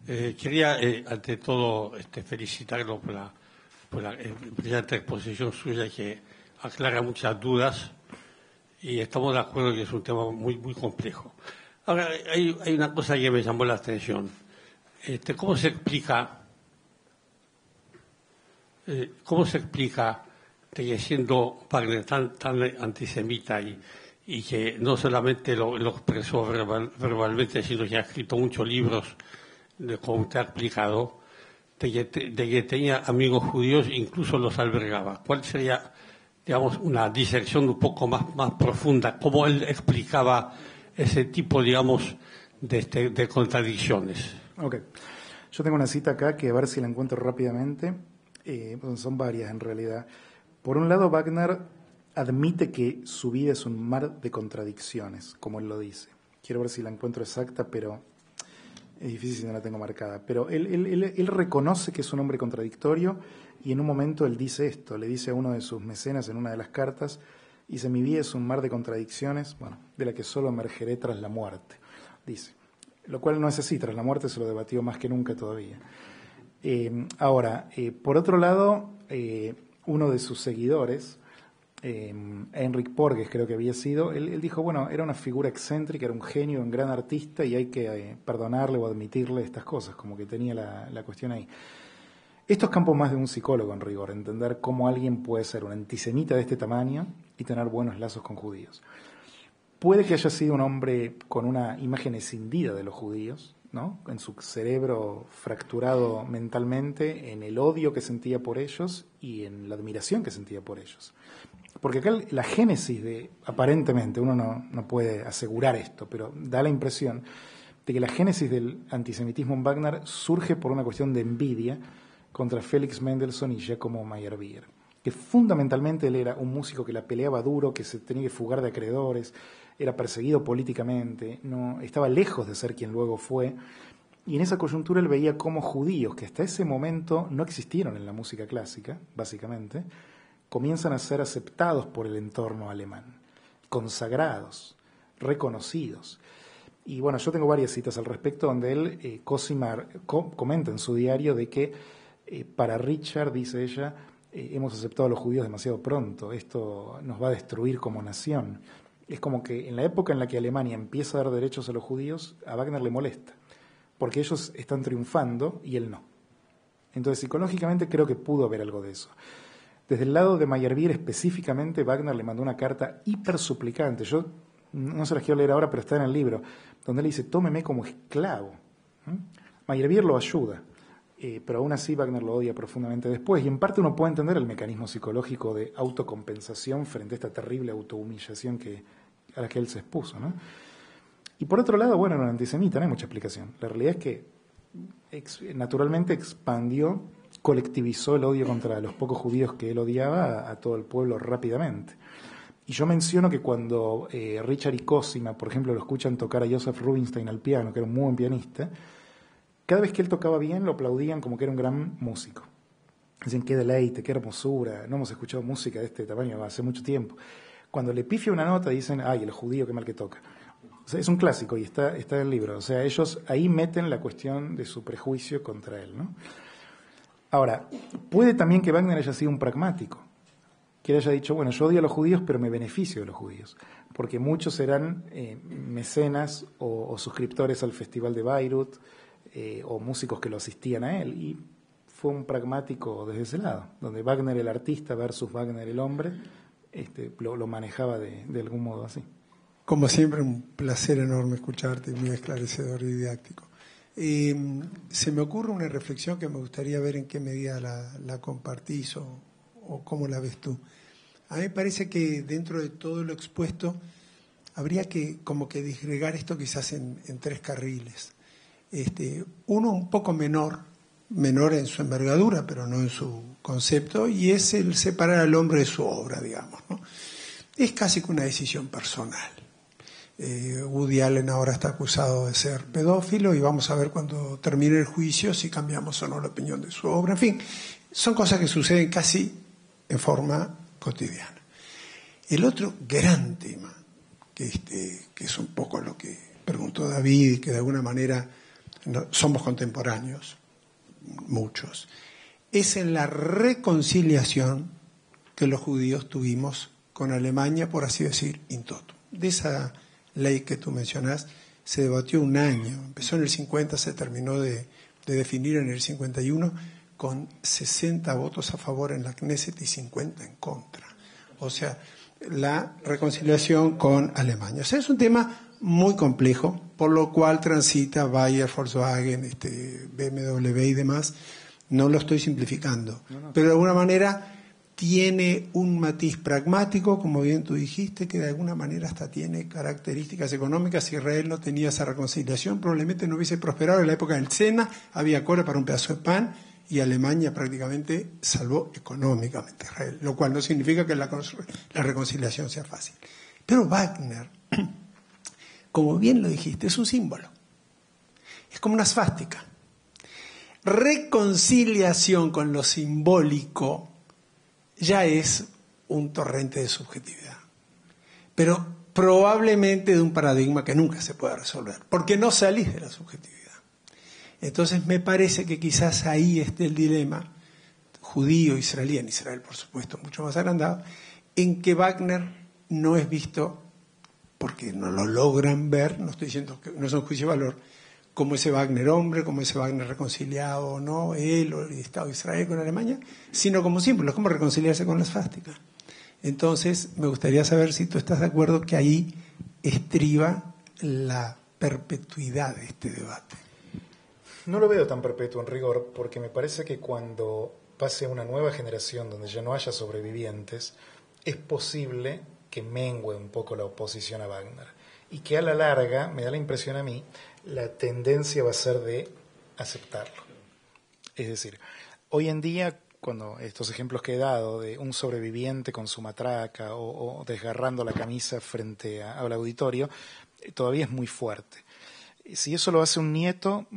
Speaker 4: quería ante todo felicitarlo por la brillante exposición suya que aclara muchas dudas y estamos de acuerdo que es un tema muy, muy complejo. Ahora, hay una cosa que me llamó la atención. ¿Cómo se explica de que siendo Wagner tan antisemita y que no solamente lo expresó verbalmente, sino que ha escrito muchos libros, como usted ha explicado, de que tenía amigos judíos e incluso los albergaba? ¿Cuál sería, digamos, una disección un poco más profunda? ¿Cómo él explicaba ese tipo, digamos, de contradicciones?
Speaker 2: Ok. Yo tengo una cita acá que a ver si la encuentro rápidamente. Son varias en realidad. Por un lado, Wagner admite que su vida es un mar de contradicciones, como él lo dice. Quiero ver si la encuentro exacta, pero es difícil si no la tengo marcada. Pero él reconoce que es un hombre contradictorio y en un momento él dice esto, le dice a uno de sus mecenas en una de las cartas, dice, mi vida es un mar de contradicciones, bueno, de la que solo emergeré tras la muerte, dice. Lo cual no es así, tras la muerte se lo debatió más que nunca todavía. Ahora, por otro lado, uno de sus seguidores, Enric Porges creo que había sido, él dijo, bueno, era una figura excéntrica, era un genio, un gran artista y hay que perdonarle o admitirle estas cosas, como que tenía la cuestión ahí. Esto es campo más de un psicólogo en rigor, entender cómo alguien puede ser un antisemita de este tamaño y tener buenos lazos con judíos. Puede que haya sido un hombre con una imagen escindida de los judíos, ¿no? En su cerebro fracturado mentalmente, en el odio que sentía por ellos y en la admiración que sentía por ellos. Porque acá la génesis de, aparentemente, uno no puede asegurar esto, pero da la impresión de que la génesis del antisemitismo en Wagner surge por una cuestión de envidia contra Felix Mendelssohn y Giacomo Meyerbeer, que fundamentalmente él era un músico que la peleaba duro, que se tenía que fugar de acreedores, era perseguido políticamente, no estaba lejos de ser quien luego fue, y en esa coyuntura él veía cómo judíos, que hasta ese momento no existieron en la música clásica, básicamente, comienzan a ser aceptados por el entorno alemán, consagrados, reconocidos. Y bueno, yo tengo varias citas al respecto donde él, Cosima, comenta en su diario de que para Richard, dice ella, hemos aceptado a los judíos demasiado pronto, esto nos va a destruir como nación. Es como que en la época en la que Alemania empieza a dar derechos a los judíos, a Wagner le molesta, porque ellos están triunfando y él no. Entonces, psicológicamente creo que pudo haber algo de eso. Desde el lado de Meyerbeer específicamente, Wagner le mandó una carta hiper suplicante. Yo no se las quiero leer ahora, pero está en el libro, donde él dice, tómeme como esclavo. Meyerbeer lo ayuda, pero aún así Wagner lo odia profundamente después. Y en parte uno puede entender el mecanismo psicológico de autocompensación frente a esta terrible autohumillación a la que él se expuso, ¿no? Y por otro lado, bueno, era un antisemita, no hay mucha explicación. La realidad es que naturalmente expandió, colectivizó el odio contra los pocos judíos que él odiaba a todo el pueblo rápidamente. Y yo menciono que cuando Richard y Cosima, por ejemplo, lo escuchan tocar a Joseph Rubinstein al piano, que era un muy buen pianista, cada vez que él tocaba bien lo aplaudían como que era un gran músico. Dicen, qué deleite, qué hermosura, no hemos escuchado música de este tamaño hace mucho tiempo. Cuando le pifia una nota dicen, ay, el judío, qué mal que toca. O sea, es un clásico y está en el libro. O sea, ellos ahí meten la cuestión de su prejuicio contra él, ¿no? Ahora, puede también que Wagner haya sido un pragmático, que él haya dicho, bueno, yo odio a los judíos, pero me beneficio de los judíos, porque muchos eran mecenas o suscriptores al Festival de Bayreuth, o músicos que lo asistían a él, y fue un pragmático desde ese lado, donde Wagner el artista versus Wagner el hombre, lo manejaba de algún modo así.
Speaker 5: Como siempre, un placer enorme escucharte, muy esclarecedor y didáctico. Se me ocurre una reflexión que me gustaría ver en qué medida la compartís o cómo la ves tú. A mí me parece que dentro de todo lo expuesto habría que como que disgregar esto quizás en tres carriles. Uno un poco menor en su envergadura, pero no en su concepto, y es el separar al hombre de su obra, digamos, ¿no? Es casi que una decisión personal. Woody Allen ahora está acusado de ser pedófilo y vamos a ver cuando termine el juicio si cambiamos o no la opinión de su obra. En fin, son cosas que suceden casi en forma cotidiana. El otro gran tema, que es un poco lo que preguntó David, que de alguna manera somos contemporáneos, muchos, es en la reconciliación que los judíos tuvimos con Alemania, por así decir, in toto. De esa ley que tú mencionás se debatió un año, empezó en el 50, se terminó de definir en el 51 con 60 votos a favor en la Knesset y 50 en contra. O sea, la reconciliación con Alemania. O sea, es un tema muy complejo, por lo cual transita Bayer, Volkswagen, BMW y demás. No lo estoy simplificando, pero de alguna manera tiene un matiz pragmático, como bien tú dijiste, que de alguna manera hasta tiene características económicas. Si Israel no tenía esa reconciliación, probablemente no hubiese prosperado. En la época del Sena había cola para un pedazo de pan y Alemania prácticamente salvó económicamente a Israel, lo cual no significa que la reconciliación sea fácil. Pero Wagner, como bien lo dijiste, es un símbolo. Es como una svástica. Reconciliación con lo simbólico ya es un torrente de subjetividad. Pero probablemente de un paradigma que nunca se pueda resolver, porque no salís de la subjetividad. Entonces me parece que quizás ahí esté el dilema judío-israelí, en Israel por supuesto mucho más agrandado, en que Wagner no es visto, porque no lo logran ver, no estoy diciendo que no es un juicio de valor, como ese Wagner hombre, como ese Wagner reconciliado o no, él o el Estado de Israel con Alemania, sino como símbolo, como reconciliarse con la esvástica. Entonces me gustaría saber si tú estás de acuerdo que ahí estriba la perpetuidad de este debate.
Speaker 2: No lo veo tan perpetuo en rigor, porque me parece que cuando pase una nueva generación donde ya no haya sobrevivientes, es posible que mengue un poco la oposición a Wagner. Y que a la larga, me da la impresión a mí, la tendencia va a ser de aceptarlo. Es decir, hoy en día, cuando estos ejemplos que he dado de un sobreviviente con su matraca o desgarrando la camisa frente al auditorio, todavía es muy fuerte. Si eso lo hace un nieto,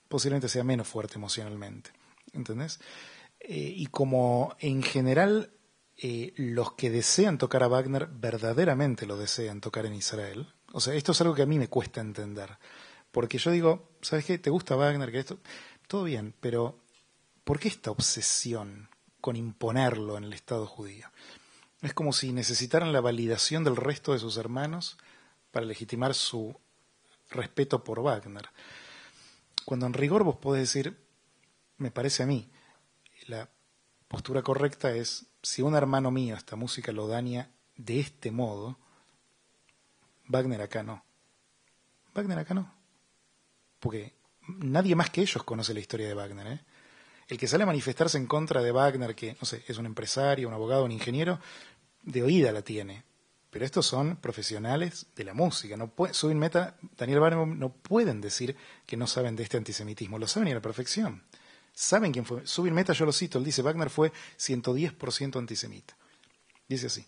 Speaker 2: posiblemente sea menos fuerte emocionalmente, ¿entendés? Y como en general los que desean tocar a Wagner verdaderamente lo desean tocar en Israel, o sea, esto es algo que a mí me cuesta entender, porque yo digo, ¿sabes qué? ¿Te gusta Wagner? Que esto, todo bien, pero ¿por qué esta obsesión con imponerlo en el Estado judío? Es como si necesitaran la validación del resto de sus hermanos para legitimar su respeto por Wagner. Cuando en rigor vos podés decir, me parece a mí, la postura correcta es, si un hermano mío esta música lo daña de este modo, Wagner acá no. Wagner acá no. Porque nadie más que ellos conoce la historia de Wagner, ¿eh? El que sale a manifestarse en contra de Wagner, que, no sé, es un empresario, un abogado, un ingeniero, de oída la tiene. Pero estos son profesionales de la música. No Zubin Mehta, Daniel Barenboim no pueden decir que no saben de este antisemitismo. Lo saben y a la perfección. Saben quién fue. Zubin Mehta, yo lo cito, él dice, Wagner fue 110% antisemita. Dice así,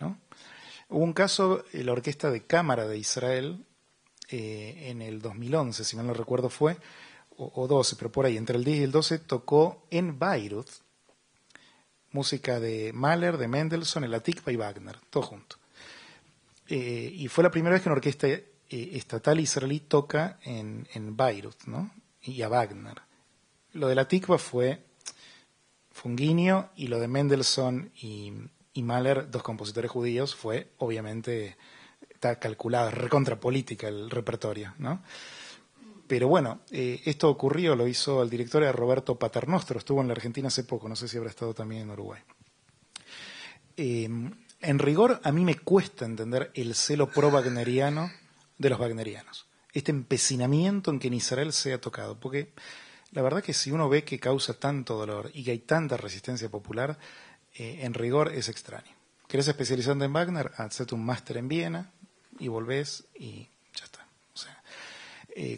Speaker 2: ¿no? Hubo un caso, la Orquesta de Cámara de Israel, en el 2011, si mal no recuerdo fue, o 12, pero por ahí, entre el 10 y el 12, tocó en Bayreuth música de Mahler, de Mendelssohn, el Atikva y Wagner, todo junto. Y fue la primera vez que una orquesta estatal israelí toca en Bayreuth, ¿no? Y a Wagner. Lo de la Tikva fue un guiño, y lo de Mendelssohn y Mahler, dos compositores judíos, fue obviamente, está calculado, recontrapolítica el repertorio, ¿no? Pero bueno, esto ocurrió, lo hizo el director era Roberto Paternostro, estuvo en la Argentina hace poco, no sé si habrá estado también en Uruguay. En rigor, a mí me cuesta entender el celo pro-wagneriano de los wagnerianos. Este empecinamiento en que en Israel sea tocado. Porque la verdad que si uno ve que causa tanto dolor y que hay tanta resistencia popular, en rigor es extraño. ¿Querés especializarte en Wagner? Hacete un máster en Viena y volvés y ya está. O sea,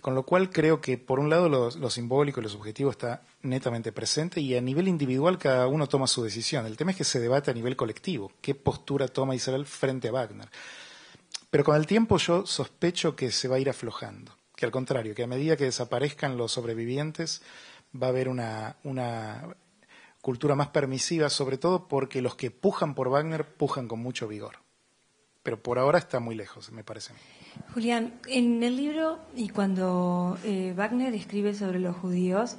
Speaker 2: con lo cual creo que por un lado lo simbólico y lo subjetivo está netamente presente, y a nivel individual cada uno toma su decisión. El tema es que se debate a nivel colectivo, qué postura toma Israel frente a Wagner. Pero con el tiempo yo sospecho que se va a ir aflojando, que al contrario, que a medida que desaparezcan los sobrevivientes va a haber una cultura más permisiva, sobre todo porque los que pujan por Wagner pujan con mucho vigor. Pero por ahora está muy lejos, me parece.
Speaker 6: Julián, en el libro, y cuando Wagner escribe sobre los judíos,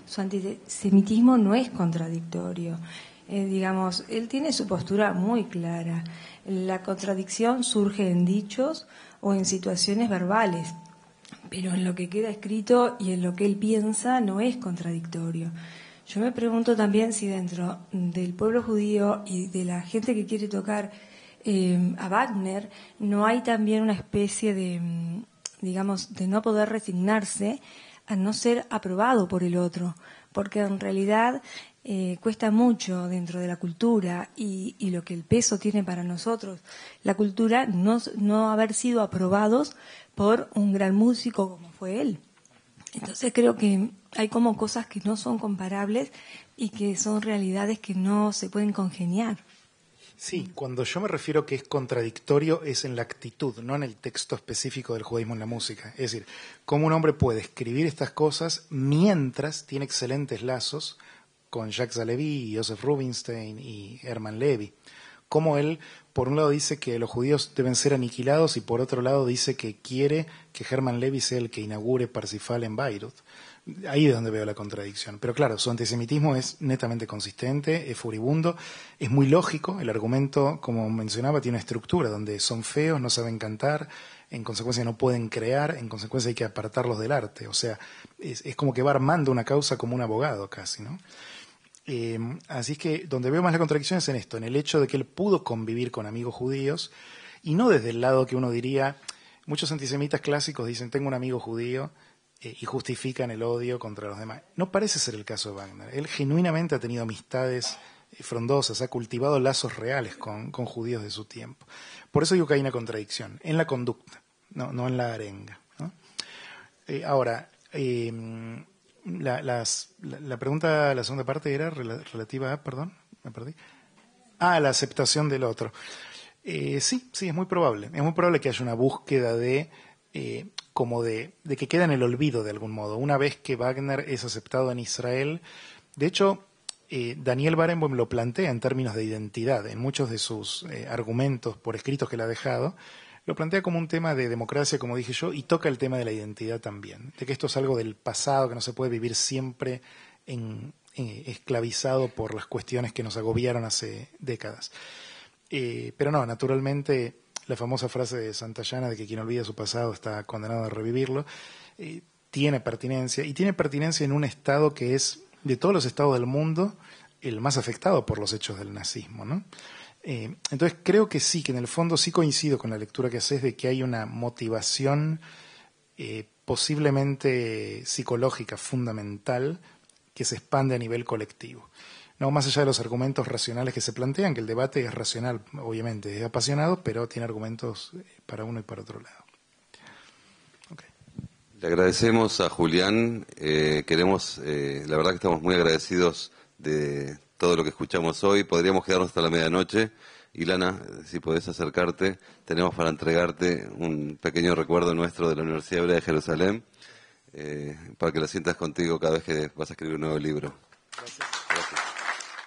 Speaker 6: su antisemitismo no es contradictorio. Digamos, él tiene su postura muy clara. La contradicción surge en dichos o en situaciones verbales, pero en lo que queda escrito y en lo que él piensa no es contradictorio. Yo me pregunto también si dentro del pueblo judío y de la gente que quiere tocar a Wagner no hay también una especie de, digamos, de no poder resignarse a no ser aprobado por el otro, porque en realidad cuesta mucho dentro de la cultura y lo que el peso tiene para nosotros, la cultura, no haber sido aprobados por un gran músico como fue él. Entonces creo que hay como cosas que no son comparables y que son realidades que no se pueden congeniar.
Speaker 2: Sí, cuando yo me refiero que es contradictorio es en la actitud, no en el texto específico del judaísmo en la música. Es decir, cómo un hombre puede escribir estas cosas mientras tiene excelentes lazos con Jacques Halevi, Joseph Rubinstein y Hermann Levy. Cómo él, por un lado, dice que los judíos deben ser aniquilados y por otro lado dice que quiere que Hermann Levy sea el que inaugure Parsifal en Bayreuth. Ahí es donde veo la contradicción. Pero claro, su antisemitismo es netamente consistente, es furibundo, es muy lógico. El argumento, como mencionaba, tiene una estructura donde son feos, no saben cantar, en consecuencia no pueden crear, en consecuencia hay que apartarlos del arte. O sea, es como que va armando una causa como un abogado casi, ¿no? Así es que donde veo más la contradicción es en esto, en el hecho de que él pudo convivir con amigos judíos y no desde el lado que uno diría, muchos antisemitas clásicos dicen tengo un amigo judío y justifican el odio contra los demás. No parece ser el caso de Wagner. Él genuinamente ha tenido amistades frondosas, ha cultivado lazos reales con judíos de su tiempo. Por eso digo que hay una contradicción en la conducta, no en la arenga, ¿no? Ahora, la pregunta, la segunda parte era relativa a, perdón, me perdí. La aceptación del otro. Sí, es muy probable. Es muy probable que haya una búsqueda de que queda en el olvido de algún modo. Una vez que Wagner es aceptado en Israel, de hecho, Daniel Barenboim lo plantea en términos de identidad. En muchos de sus argumentos por escritos que le ha dejado, lo plantea como un tema de democracia, como dije yo, y toca el tema de la identidad también, de que esto es algo del pasado, que no se puede vivir siempre esclavizado por las cuestiones que nos agobiaron hace décadas. Pero no, naturalmente, la famosa frase de Santayana de que quien olvida su pasado está condenado a revivirlo, tiene pertinencia, y tiene pertinencia en un estado que es, de todos los estados del mundo, el más afectado por los hechos del nazismo, ¿no? Entonces creo que sí, que en el fondo sí coincido con la lectura que haces de que hay una motivación posiblemente psicológica fundamental que se expande a nivel colectivo. No más allá de los argumentos racionales que se plantean, que el debate es racional, obviamente, es apasionado, pero tiene argumentos para uno y para otro lado. Okay.
Speaker 1: Le agradecemos a Julián, la verdad que estamos muy agradecidos de todo lo que escuchamos hoy. Podríamos quedarnos hasta la medianoche. Ilana, si podés acercarte, tenemos para entregarte un pequeño recuerdo nuestro de la Universidad Hebrea de Jerusalén, para que lo sientas contigo cada vez que vas a escribir un nuevo libro.
Speaker 2: Gracias.